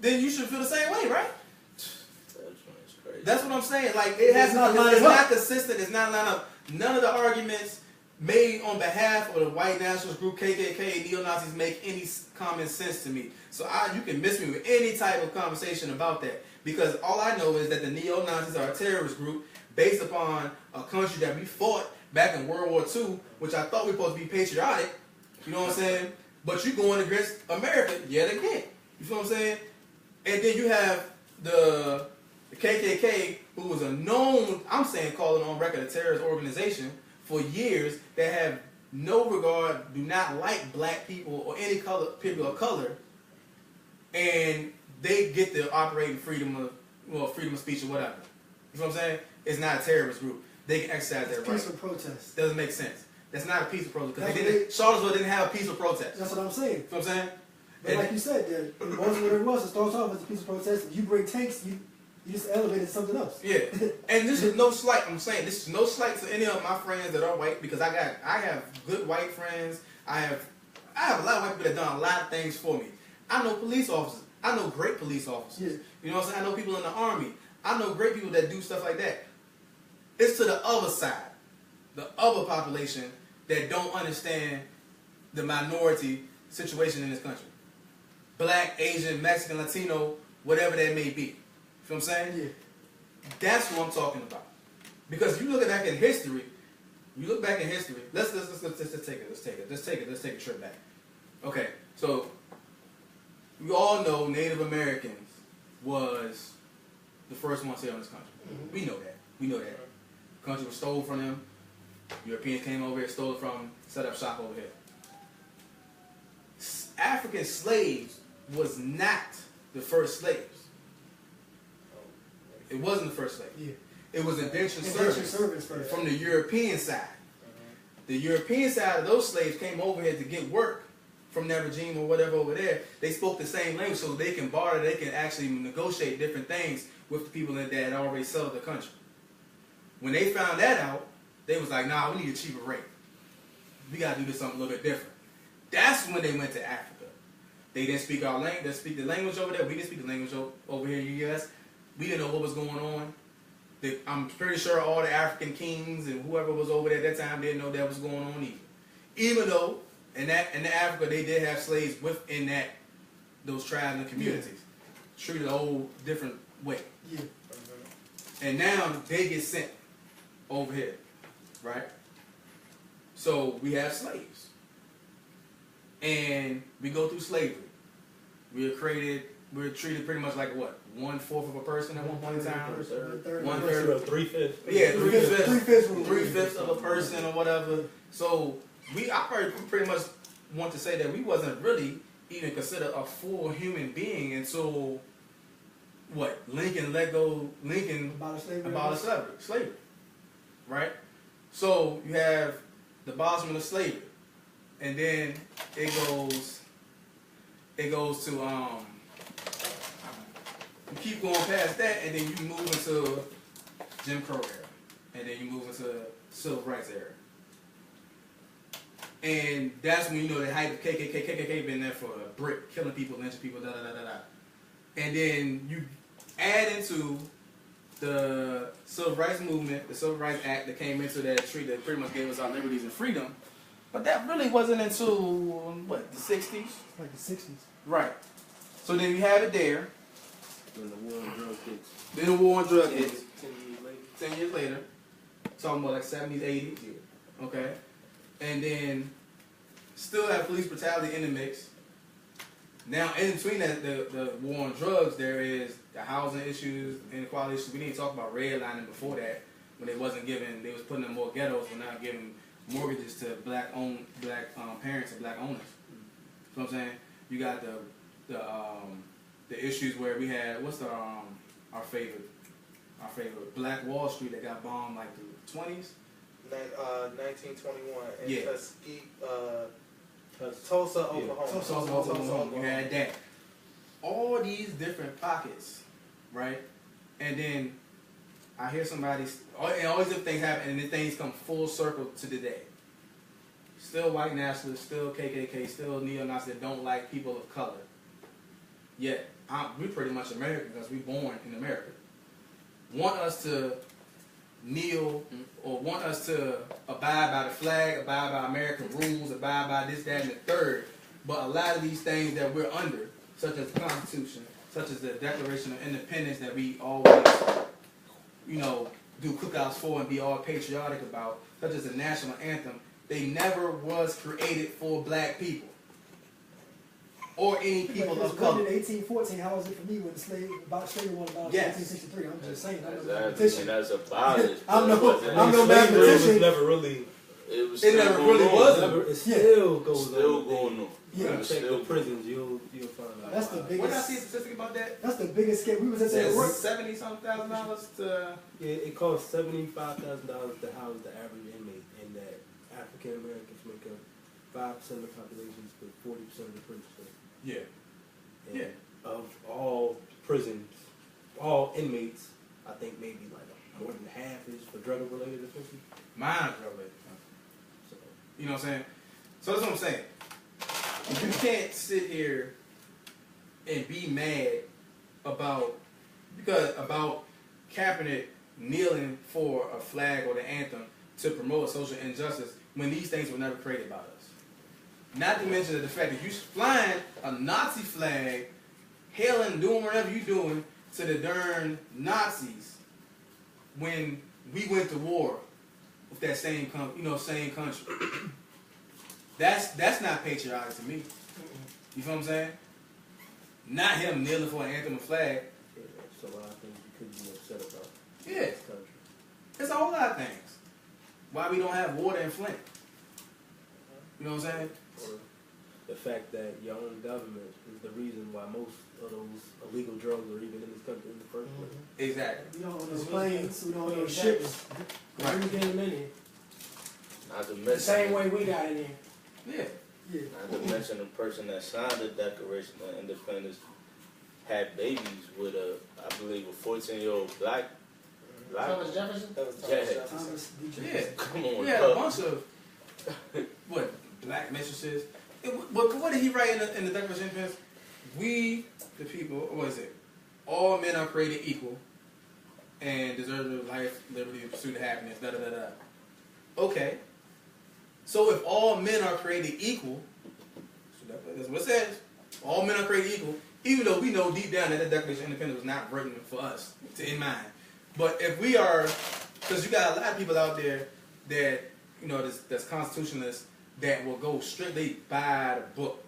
Then you should feel the same way, right? That's crazy. That's what I'm saying. Like it has It's not not. It's lining up. not consistent. It's not lined up. None of the arguments made on behalf of the white nationalist group KKK neo-Nazis make any common sense to me. So you can miss me with any type of conversation about that because all I know is that the neo-Nazis are a terrorist group based upon a country that we fought back in World War II, which I thought we were supposed to be patriotic. You know what I'm saying? But you going against America yet again. You feel what I'm saying? And then you have the KKK, who was a known, I'm saying, calling on record a terrorist organization for years that have no regard, do not like black people or any people of color, and they get to operate in freedom of speech or whatever. You know what I'm saying? It's not a terrorist group. They can exercise their rights. peaceful protest. Doesn't make sense. That's not a peaceful protest That's because Charlottesville didn't have a peaceful protest. That's what I'm saying. You know what I'm saying? But like you said, in most where it was, it starts off as a peaceful protest. If you bring tanks, you just elevated something else. Yeah, and this is no slight. I'm saying this is no slight to any of my friends that are white because I have good white friends. I I have a lot of white people that done a lot of things for me. I know police officers. I know great police officers. Yeah. You know what I'm saying? I know people in the army. I know great people that do stuff like that. It's to the other side, the other population that don't understand the minority situation in this country. Black, Asian, Mexican, Latino, whatever that may be. You know what I'm saying? Yeah. That's what I'm talking about. Because you look back in history, let's take a trip back. Okay, so we all know Native Americans was the first ones here in this country. Mm-hmm. We know that. The country was stolen from them. Europeans came over here, stole it from them, set up shop over here. African slaves was not the first slaves. It wasn't the first slave. Yeah. It was indentured Service service first. from the European side. The European side of those slaves came over here to get work from that regime or whatever over there. They spoke the same language so they can barter, they can actually negotiate different things with the people that had already settled the country. When they found that out, they was like, nah, we need a cheaper rate. We got to do this something a little bit different. That's when they went to Africa. They didn't speak our language, they speak the language over there. We didn't speak the language over here in the U.S. We didn't know what was going on. I'm pretty sure all the African kings and whoever was over there at that time didn't know that was going on either. Even though in Africa they did have slaves within those tribes and communities, treated a whole different way. Yeah. And now they get sent over here, right? So we have slaves, and we go through slavery. We're treated pretty much like what? 1/4 of a person at one point in time. 1/3. 3/5. Yeah, 3/5. 3/5. 3/5 of a person or whatever. So I pretty much want to say that we wasn't really even considered a full human being until what? Lincoln abolished slavery. Right? So you have the abolishment of slavery. And then it goes to you keep going past that, and then you move into Jim Crow era, and then you move into Civil Rights era, and that's when you know the hype of KKK been there for a brick, killing people, lynching people, da da da da da, and then you add into the Civil Rights movement, the Civil Rights Act that came into that treaty that pretty much gave us our liberties and freedom, but that really wasn't until what, the 60s, Like the 60s. right? So then you have it there. When the war on drugs hits. Then the war on drugs hits. 10 years later. 10 years later. Talking about like 70s, 80s. Yeah. Okay. And then still have police brutality in the mix. Now, in between that, the war on drugs, there is the housing issues, inequality issues. We didn't talk about redlining before that, when they was putting in more ghettos, but not giving mortgages to black parents and black owners. You know what I'm saying? You got the issues where we had, what's our favorite Black Wall Street that got bombed like the 20s? 1921 in Yeah. Tulsa, Oklahoma. Tulsa, Oklahoma. You had that. All these different pockets, right? And then I hear somebody, and all these different things happen, and then things come full circle to today. Still white nationalists, still KKK, still neo-Nazis that don't like people of color. Yet, we're pretty much American because we're born in America. Want us to kneel or want us to abide by the flag, abide by American rules, abide by this, that, and the third. But a lot of these things that we're under, such as the Constitution, such as the Declaration of Independence that we always, do cookouts for and be all patriotic about, such as the national anthem, they never was created for black people. Or any people of color. In 1814, how was it for me when the slavery was about Yes. 1863? I'm just saying. I'm no Exactly. mathematician. And that's abolished. I'm no Slavery mathematician. was never really. It was It still never going really on. was. It still goes Still on. going on. Yeah. Check Still the prisons, you'll find out. That's the What did I biggest. see a statistic about that? That's the biggest scam. We was at that It work. says $70,000 to. Yeah, it costs $75,000 to house the average inmate, and that African Americans make up 5% of the population, but 40% of the prison. Yeah. And Yeah. of all prisons, all inmates, I think maybe like more than half is for drug-related offenses. Mine's related. So You know what I'm saying? So that's what I'm saying. You can't sit here and be mad about Kaepernick kneeling for a flag or the anthem to promote social injustice when these things were never created by us. Not to mention the fact that you flying a Nazi flag, hailing, doing whatever you doing to the darn Nazis when we went to war with that same country. That's not patriotic to me. You feel what I'm saying? Not him kneeling for an anthem and flag. Yeah, there's a lot of things you could be upset about. Yeah. In this country. It's a whole lot of things. Why we don't have water in Flint. You know what I'm saying? Or the fact that your own government is the reason why most of those illegal drugs are even in this country in the first place. Exactly. We don't own those planes, we don't own those Exactly. ships. Right. We get them in here. Not to The mention, same way we got in here. Yeah. Yeah. not to mention the person that signed the Declaration of Independence had babies with I believe, a 14-year-old black. Thomas Jefferson? That was Yeah. Thomas D. Yeah. Jefferson. Come on, We had a dog. bunch of what black mistresses. What did he write in the Declaration of Independence? We, the people, what is it? All men are created equal and deserve life, liberty, and pursuit of happiness. Da da da da. Okay. So if all men are created equal, so that's what it says. All men are created equal, even though we know deep down that the Declaration of Independence was not written for us in mind. But if we are, because you got a lot of people out there that that's constitutionalists that will go strictly by the book,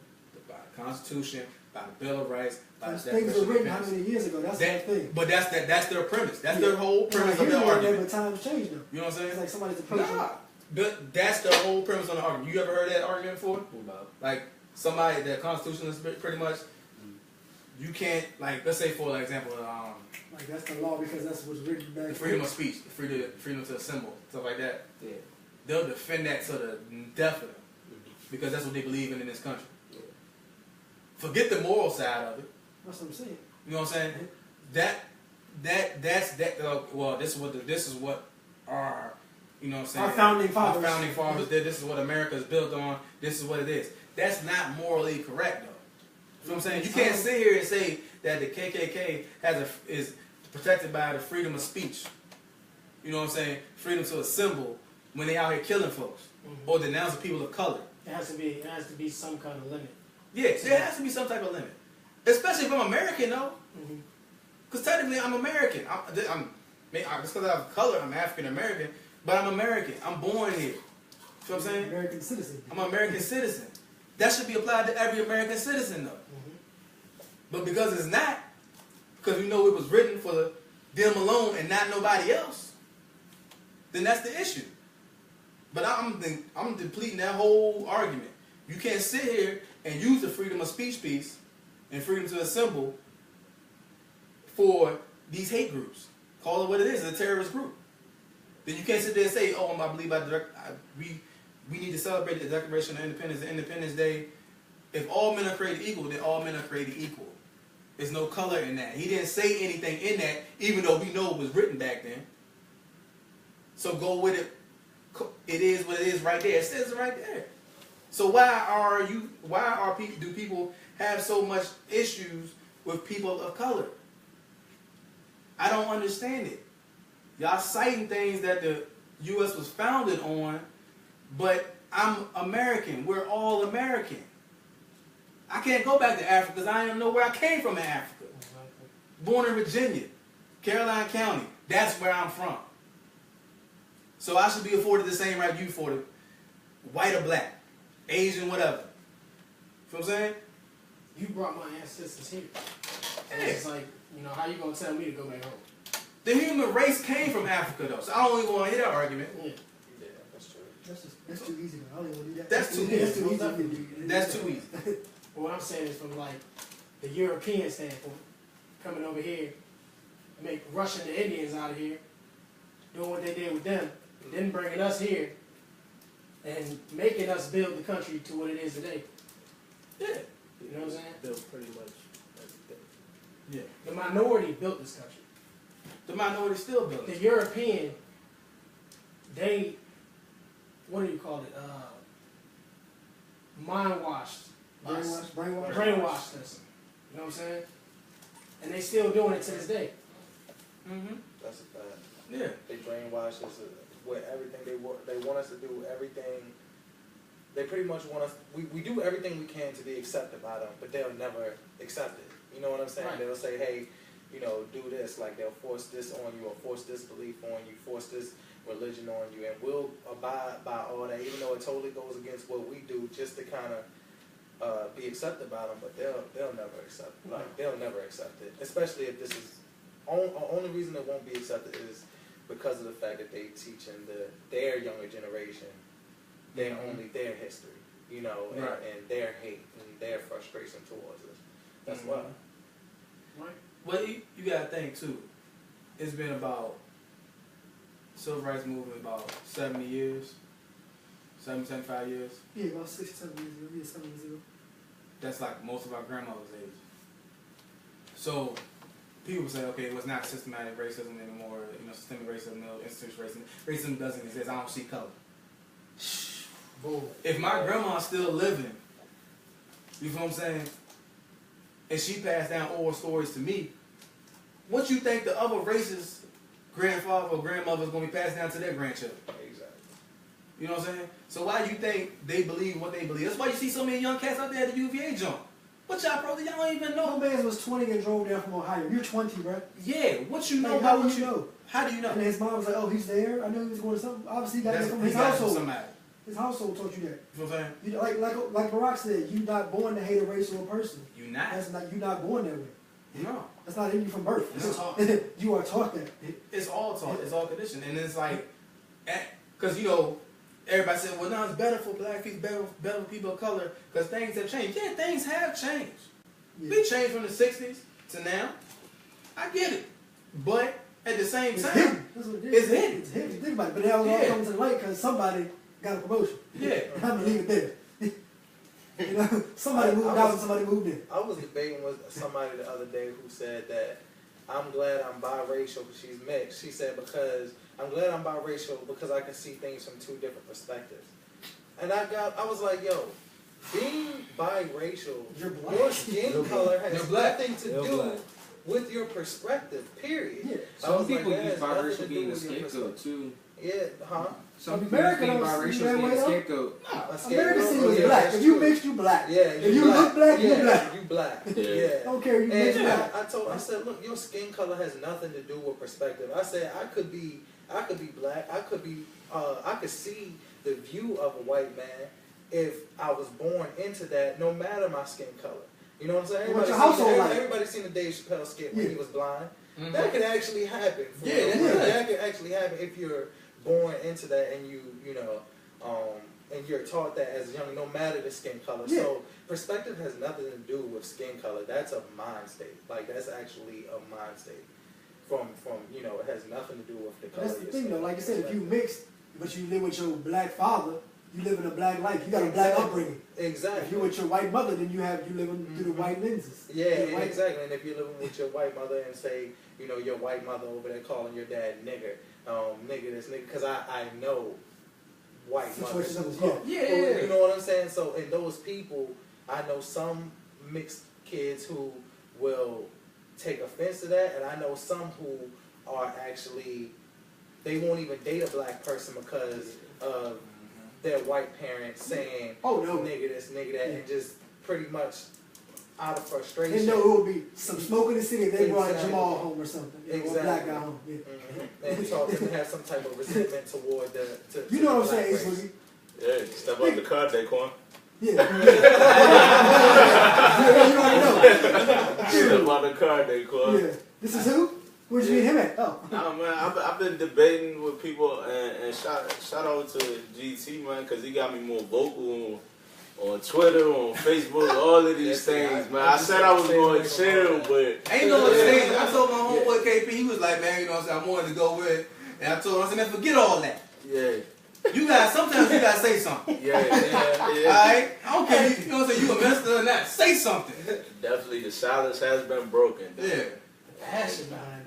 by the Constitution, by the Bill of Rights, by the Those things Declaration were of written how Independence. many years ago? That's the thing. But that's their premise. That's their whole premise Now, of their here's one day, argument. but times change though. You know what I'm saying? It's like somebody's approaching. Nah, but that's the whole premise on the argument. You ever heard that argument before? What about? Like somebody that constitutionalist pretty much. You can't, like, let's say for example, Like that's the law because that's what's written back. the freedom of speech, the freedom to assemble, stuff like that. Yeah. They'll defend that to the death of them because that's what they believe in this country. Yeah. Forget the moral side of it. That's what I'm saying. You know what I'm saying? That's well, this is what our, you know what I'm saying? Our founding fathers. Our founding fathers did. This is what America is built on. This is what it is. That's not morally correct, though. You know what I'm saying? You can't sit here and say that the KKK is protected by the freedom of speech. You know what I'm saying? Freedom to assemble when they out here killing folks or denouncing people of color. It has to be some kind of limit. Yeah, there has to be some type of limit. Especially if I'm American, though. Because technically I'm American. Just because I have color, I'm African American. But I'm American. I'm born here. You know what I'm saying? American citizen. I'm an American citizen. That should be applied to every American citizen, though. But because it's not, because we know it was written for them alone and not nobody else, then that's the issue. But I'm depleting that whole argument. You can't sit here and use the freedom of speech piece and freedom to assemble for these hate groups. Call it what it is, it's a terrorist group. Then you can't sit there and say, oh, I believe we need to celebrate the Declaration of Independence, the Independence Day. If all men are created equal, then all men are created equal. There's no color in that. He didn't say anything in that, even though we know it was written back then. So go with it. It is what it is right there. It says it right there. So do people have so much issues with people of color? I don't understand it. Y'all citing things that the U.S. was founded on, but I'm American. We're all American. I can't go back to Africa because I don't know where I came from in Africa. Born in Virginia, Caroline County. That's where I'm from. So I should be afforded the same right you afforded, white or black, Asian, whatever. You know what I'm saying? You brought my ancestors here. So Yeah. it's like, how you gonna tell me to go back home? The human race came from Africa, though. So I don't even want to hear that argument. Yeah. Yeah, that's true. That's too easy. I don't even want to do that. That's too That's easy. too easy. That's too easy. But what I'm saying is from like the European standpoint, coming over here, rushing the Indians out of here, doing what they did with them, then bringing us here, and making us build the country to what it is today. Yeah. You know what I'm saying? Built pretty much everything. Yeah. The minority built this country. The minority still built The it. European, what do you call it? Mind washed brainwashed us. You know what I'm saying? And they still doing it to this day. Mm-hmm. That's a fact. Yeah. They brainwash us with everything they want us to do, everything. They pretty much want us, we do everything we can to be accepted by them, but they'll never accept it. You know what I'm saying? Right. They'll say, hey, you know, do this, like they'll force this on you or force this belief on you, force this religion on you, and we'll abide by all that, even though it totally goes against what we do, just to kind of be accepted by them, but they'll never accept it. Like, they'll never accept it, especially if this is, only reason it won't be accepted is because of the fact that they teaching their younger generation only their history, you know, and their hate and their frustration towards us. That's why. Right. Well, you gotta think too. It's been about civil rights movement about 70 years, 75 years. Yeah, about 6, 7 years ago. Yeah, 7 years ago. That's like most of our grandmother's age. So people say, okay, it was not systematic racism anymore. You know, systemic racism, no institutional racism. Racism doesn't exist. I don't see color. Boom. If my grandma's still living, you know what I'm saying, and she passed down oral stories to me, what you think the other races, grandfather or grandmother, is going to be passed down to their grandchildren? Exactly. You know what I'm saying? So why do you think they believe what they believe? That's why you see so many young cats out there at the UVA jump. What y'all, bro? Y'all don't even know. My man was 20 and drove down from Ohio. You're 20, bro. Yeah, what you know? Like, How how would would you know? How do you know? And his mom was like, oh, he's there. I knew he was going to something. Obviously, he got it from his he got it from household. somebody. His household taught you that. You know what I'm saying? You, like Barack said, you're not born to hate a race or a person. You not. That's not, you're not born that way. No. That's not in you from birth. It's taught. You are taught that. It's all taught. It's all conditioned. And it's like, because, you know, everybody said, well, now it's better for black people, better for people of color, because things have changed. Yeah, things have changed. Yeah. We changed from the 60s to now. I get it. But at the same It's time, hidden. That's what it is. it's hidden. It's hidden. Think about it. But now it's all coming to the light because somebody got a promotion. Yeah. I'm going to leave it there. You know, somebody moved out and somebody moved in. I was debating with somebody the other day who said that I'm glad I'm biracial because she's mixed. She said because I'm glad I'm biracial because I can see things from two different perspectives. And I was like, yo, being biracial, your skin color has nothing to do with your perspective, period. Yeah. Some people use biracial being a scapegoat too. Yeah, huh? Some people America think don't see biracial that being way, a though. scapegoat. America see you as Yeah, black. that's If you true. mixed, you black. Yeah, If you look black, you black. You black. Yeah. Yeah. I don't care if you mixed And black. I said, look, your skin color has nothing to do with perspective. I said I could be black. I could see the view of a white man if I was born into that, no matter my skin color. You know what I'm saying? What's your household like? Everybody seen the Dave Chappelle skit when Yeah. he was blind. Mm-hmm. That could actually happen. Yeah, That could actually happen if you're born into that and you know, and you're taught that as young, no matter the skin color. Yeah. So perspective has nothing to do with skin color. That's a mind state. Like that's actually a mind state. From you know, it has nothing to do with the color. That's the of your thing, skin. though. Like I said, if you mixed, but you live with your black father, you live in a black life. You got a black upbringing. Exactly. If you're with your white mother, then you living through the white lenses. Yeah, The white- exactly. And if you're living with your white mother and say, you know, your white mother over there calling your dad nigger, nigger this nigger, because I know white mothers. Situations who of- call- Yeah. You know what I'm saying? So in those people, I know some mixed kids who will take offense to that, and I know some who are actually, they won't even date a black person because of their white parents saying, Oh, no. nigga this, nigga that, and just pretty much out of They frustration. know it would be some smoke in the city if they brought Exactly. Jamal home or something. You know, or a black guy home. Yeah. And taught them to have some type of resentment toward You know what I'm the black saying, race. Ace Boogie? Yeah, step out the car, Daquan. Yeah. Yeah, you already know. Step out the car, Daquan. Yeah. This is who? Where'd you meet him at? Oh. Nah, man, I've been debating with people, and shout out to GT, man, because he got me more vocal on Twitter, on Facebook, all of these things, man. I said I was going to chill, but Ain't no thing. I told my homeboy KP, he was like, man, you know what I'm saying, I wanted to go with, and I told him, I said, man, forget all that. yeah, Sometimes you gotta say something. yeah. Alright? I don't care, you know what I'm saying, you a minister or not, say something. Definitely, the silence has been broken. Yeah. Passion behind that.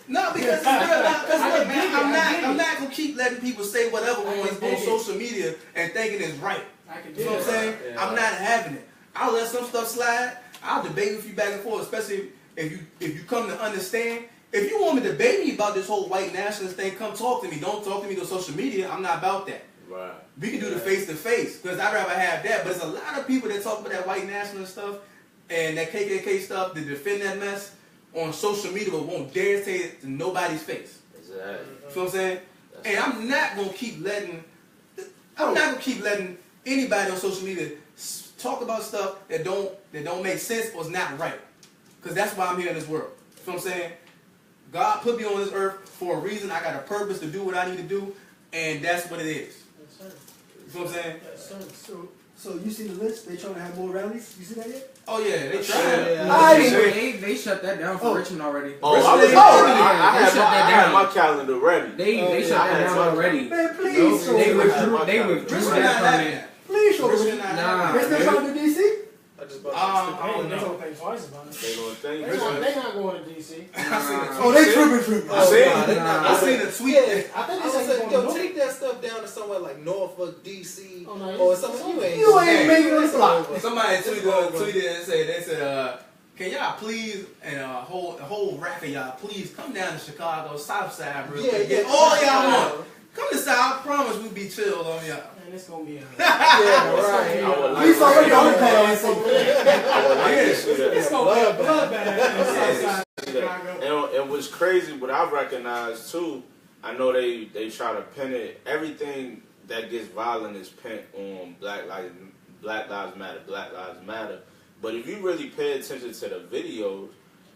No, because look, man, I'm not gonna keep letting people say whatever on social media and thinking it's right. I can You do know what I'm that. saying? Yeah. I'm not having it. I'll let some stuff slide. I'll debate with you back and forth, especially if you come to understand. If you want to debate me about this whole white nationalist thing, come talk to me. Don't talk to me on social media. I'm not about that. Right. We can do the face to face because I'd rather have that. But there's a lot of people that talk about that white nationalist stuff and that KKK stuff that defend that mess on social media, but won't dare say it to nobody's face. Exactly. You feel what I'm saying? And I'm not gonna keep letting anybody on social media talk about stuff that don't make sense or is not right. Because that's why I'm here in this world. You feel what I'm saying? God put me on this earth for a reason. I got a purpose to do what I need to do, and that's what it is. Yes, sir. You feel what I'm saying? Yes, sir. So you see the list? They trying to have more rallies. You see that yet? Oh yeah, they Yeah. They shut that down for Richmond already. Oh, I had my calendar ready. They shut that down already. Man, please. They withdrew that from it. Please show Richmond me. not Nah. They still trying to DC? I just bought I don't think twice about it. They gonna think. They not going to DC. Oh, they tripping. I seen a tweet. Yeah, I think I they was said like, going yo, to take that stuff down to somewhere like Norfolk, DC, Oh, no, or something. You You ain't making this block. Somebody tweeted and said, can y'all please, and a whole rack of y'all, please come down to Chicago, South Side real quick. Get all y'all want. Come to South, I promise we'll be chill on y'all. Man, it's going to be a... Yeah, right. We already on the It's And going to be a bloodbath. it was crazy, but I recognize too. I know they try to pin it. Everything that gets violent is pinned on Black Lives Matter. But if you really pay attention to the videos,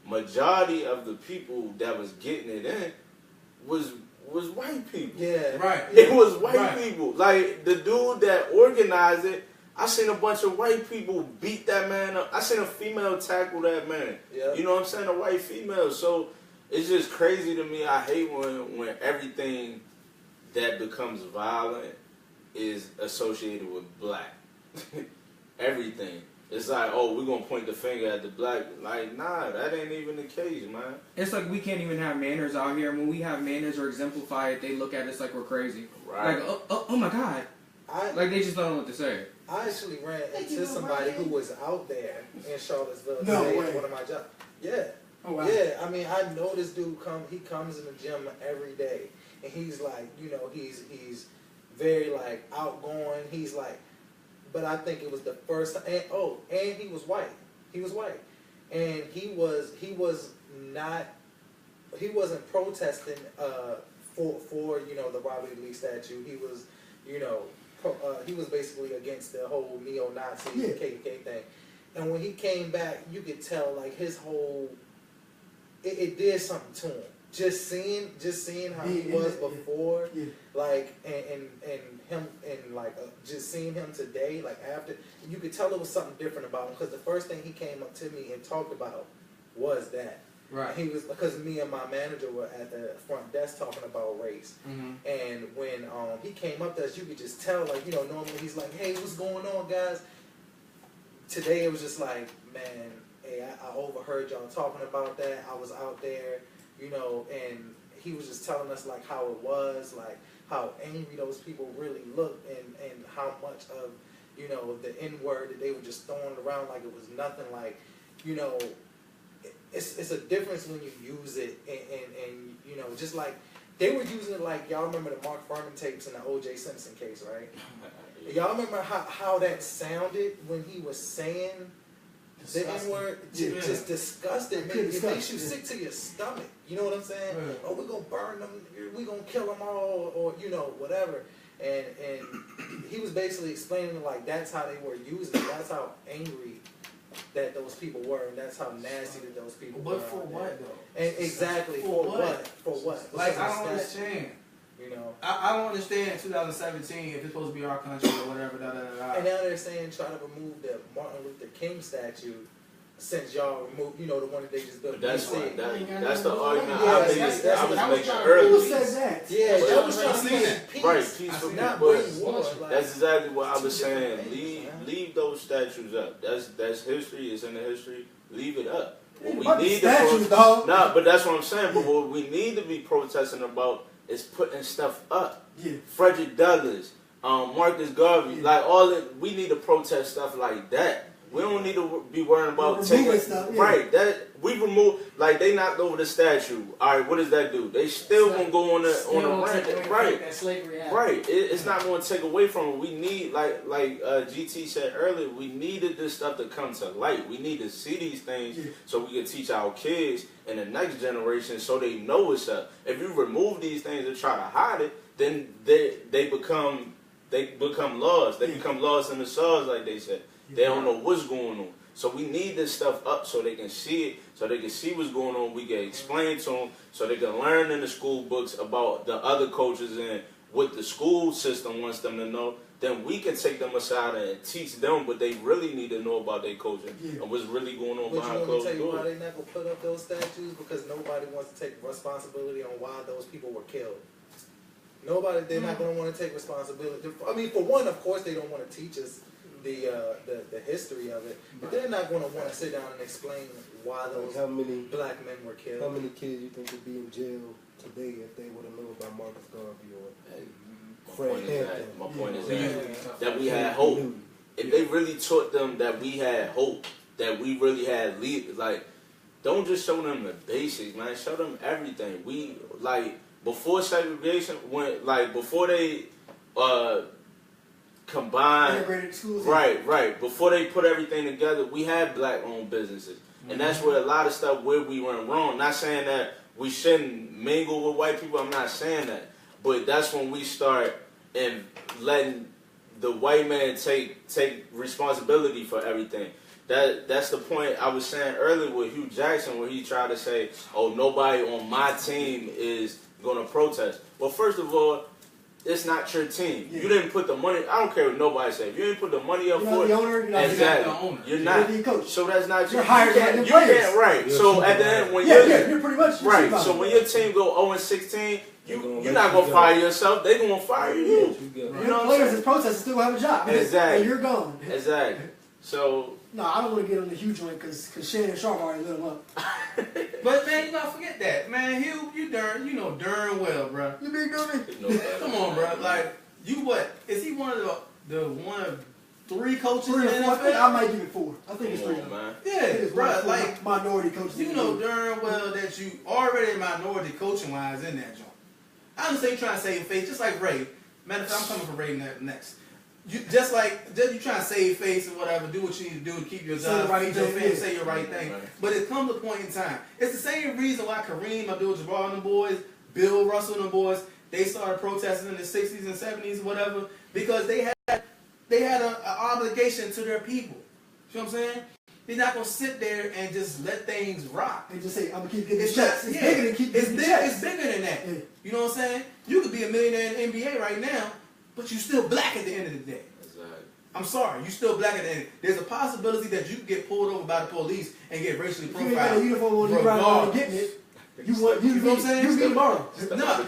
majority of the people that was getting it in was white people. Yeah. Right. It was white people. Like the dude that organized it, I seen a bunch of white people beat that man up. I seen a female tackle that man. Yeah. You know what I'm saying? A white female. So it's just crazy to me. I hate when everything that becomes violent is associated with black. Everything. It's like, oh, we're going to point the finger at the black. Like, nah, that ain't even the case, man. It's like we can't even have manners out here. When we have manners or exemplify it, they look at us like we're crazy. Right. Like, oh my God. Like, they just don't know what to say. I actually ran into somebody who was out there in Charlottesville No today way. at one of my jobs. Yeah. Oh, wow. Yeah, I mean, I know this dude he comes in the gym every day, and he's like, you know, he's very like outgoing. He's like, but I think it was the first time. And he was white. He was white, and he wasn't protesting for you know the Robert E. Lee statue. He was, you know, he was basically against the whole neo-Nazi KKK thing. And when he came back, you could tell like his whole it did something to him. Just seeing how he was before, like and him and like just seeing him today, like after, you could tell there was something different about him because the first thing he came up to me and talked about was that. Right. He was, because me and my manager were at the front desk talking about race, and when he came up to us, you could just tell, like, you know, normally he's like, "Hey, what's going on, guys?" Today it was just like, man, hey, I overheard y'all talking about that. I was out there, you know, and he was just telling us like how it was, like how angry those people really looked, and how much of, you know, the N-word that they were just throwing around like it was nothing, like, you know. It's a difference when you use it, and you know, just like they were using it, like, y'all remember the Mark Furman tapes in the O.J. Simpson case, right? Y'all remember how that sounded when he was saying the N-word? Just disgusting. It makes you sick to your stomach. You know what I'm saying? Oh, we're going to burn them. We're going to kill them all, or, you know, whatever. And he was basically explaining, like, that's how they were using it. That's how angry that those people were, and that's how nasty that those people were. But for what, though? And exactly, for what? For what? Like, I don't understand. You know? I don't understand 2017 if it's supposed to be our country or whatever, And now they're saying try to remove the Martin Luther King statue since y'all removed, you know, the one that they just built. That's the argument I was making Who earlier. says that? Yeah, that was trying to make peace. Right, peaceful Not people. bring war. Like, That's exactly what I was saying. Leave those statues up. That's history. It's in the history. Leave it up. What we need statues, dog. Nah, but that's what I'm saying. But what we need to be protesting about is putting stuff up. Yeah. Frederick Douglass, Marcus Garvey, like all that. We need to protest stuff like that. We don't need to be worrying about Removing taking stuff, yeah. right. That we remove like they knocked over the statue. All right, what does that do? They still gonna go on the rant, right? That slavery happened. Right. It's not going to take away from it. We need, like GT said earlier, we needed this stuff to come to light. We need to see these things so we can teach our kids and the next generation so they know what's up. If you remove these things and try to hide it, then they become lost. They become lost in the sauce, like they said. They don't know what's going on. So we need this stuff up so they can see it, so they can see what's going on. We can explain to them so they can learn in the school books about the other cultures and what the school system wants them to know. Then we can take them aside and teach them what they really need to know about their culture and what's really going on behind closed But you doors. why they not going to put up those statues? Because nobody wants to take responsibility on why those people were killed. They're not going to want to take responsibility. I mean, for one, of course, they don't want to teach us the history of it, but they're not going to want to sit down and explain why those black men were killed. How many kids you think would be in jail today if they would have known about Marcus Garvey or Fred Hampton? My point is that we had hope. If they really taught them that we had hope, that we really had leaders, like, don't just show them the basics, man. Show them everything. We, like, before segregation, before they combined, integrated schools. right. Before they put everything together, we had black-owned businesses, and that's where a lot of stuff where we went wrong. Not saying that we shouldn't mingle with white people. I'm not saying that, but that's when we start and letting the white man take responsibility for everything. That's the point I was saying earlier with Hugh Jackson, where he tried to say, "Oh, nobody on my team is going to protest." Well, first of all, it's not your team. You didn't put the money. I don't care what nobody says. If you didn't put the money up for it, the owner, exactly. You're not. You're the coach. So that's not You're hired by the you players. can't, right. You're So at the end, when you're pretty much right. So when your team go 0-16, you're not gonna fire yourself. They're gonna fire you. You know, players and protesters still have a job. Exactly. And you're gone. Exactly. So. No, I don't want to get on the Hugh joint because Shannon Sharp already lit him up. But man, you gotta forget that, man. Hugh, you know darn well, bro. You big dummy. Come on, bro. Like, you what? Is he one of the one of 3 coaches in the NFL? I might give it 4. I think it's 3. Man. Yeah, bro. Like, minority coaches. you know darn well that you already minority coaching wise in that joint. I understand you trying to save your face, just like Ray. Matter of fact, I'm coming for Ray next. You just you trying to save face or whatever, do what you need to do to keep your job, feed your family, say your right thing. But it comes a point in time. It's the same reason why Kareem Abdul-Jabbar and the boys, Bill Russell and the boys, they started protesting in the 60s and 70s or whatever, because they had an obligation to their people. You know what I'm saying? They're not gonna sit there and just let things rock. And just say, I'm gonna keep getting checks. It's bigger than keep getting checks. It's bigger than that. Yeah. You know what I'm saying? You could be a millionaire in the NBA right now, but you still black at the end of the day. Exactly. I'm sorry, you still black at the end. There's a possibility that you can get pulled over by the police and get racially profiled. You ain't got a uniform on, you ride around and getting it. You know what I'm saying? You get tomorrow. No,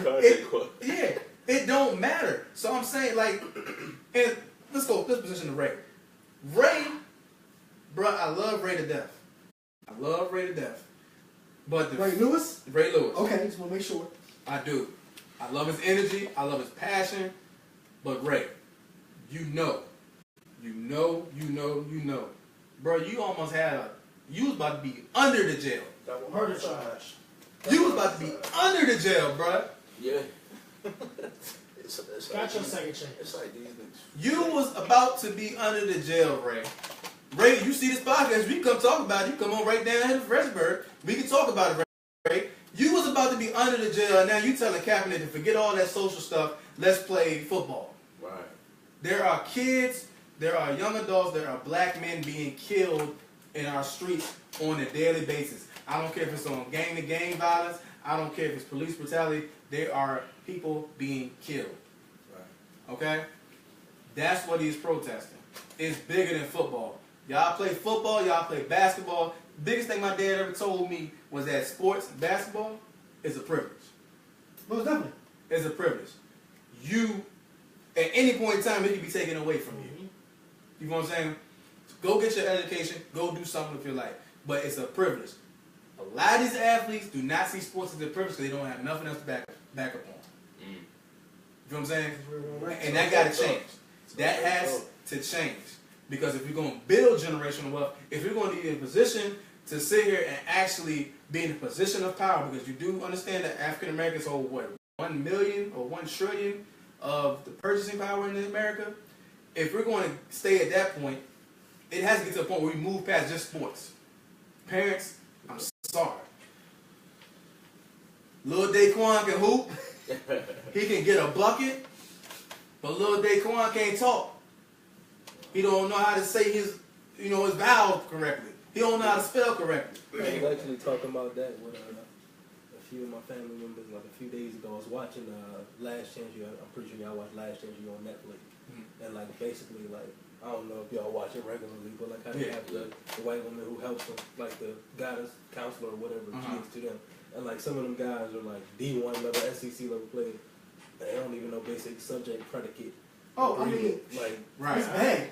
it don't matter. So I'm saying, like, and let's position to Ray. Ray, bro, I love Ray to death. But Ray Lewis? Ray Lewis. Okay, just want to make sure. I do. I love his energy. I love his passion. But Ray, you know. Bro, you almost you was about to be under the jail. Murder charge. You was about to be under the jail, bro. Yeah. Got your second chance. It's like these niggas. You was about to be under the jail, Ray. Ray, you see this podcast, we come talk about it. You come on right down here to Fredericksburg. We can talk about it, Ray. You was about to be under the jail, and now you telling Kaepernick to forget all that social stuff. Let's play football. Right. There are kids, there are young adults, there are black men being killed in our streets on a daily basis. I don't care if it's on gang-to-gang violence. I don't care if it's police brutality. There are people being killed. Right. Okay? That's what he's protesting. It's bigger than football. Y'all play football, y'all play basketball. Biggest thing my dad ever told me was that sports, basketball, is a privilege. Most definitely. It's a privilege. You, at any point in time, it can be taken away from you. You know what I'm saying? Go get your education. Go do something with your life. But it's a privilege. A lot of these athletes do not see sports as a privilege because they don't have nothing else to back up on. You know what I'm saying? And that got to change. That has to change. Because if you're going to build generational wealth, if you're going to be in a position to sit here and actually be in a position of power, because you do understand that African Americans hold what, 1 million or 1 trillion of the purchasing power in America. If we're going to stay at that point, it has to get to a point where we move past just sports. Parents, I'm sorry. Lil Daquan can hoop. He can get a bucket. But Lil Daquan can't talk. He don't know how to say his vowels correctly. He don't know how to spell correctly. I was actually talking about that with a few of my family members like a few days ago. I was watching Last Chance U. I'm pretty sure y'all watch Last Chance U on Netflix. And like basically like I don't know if y'all watch it regularly, but like how they have the white woman who helps them, like the guidance counselor or whatever, kids to them. And like some of them guys are like D1 level, SEC level players. They don't even know basic subject predicate. Oh, I mean, like Right. it's bad.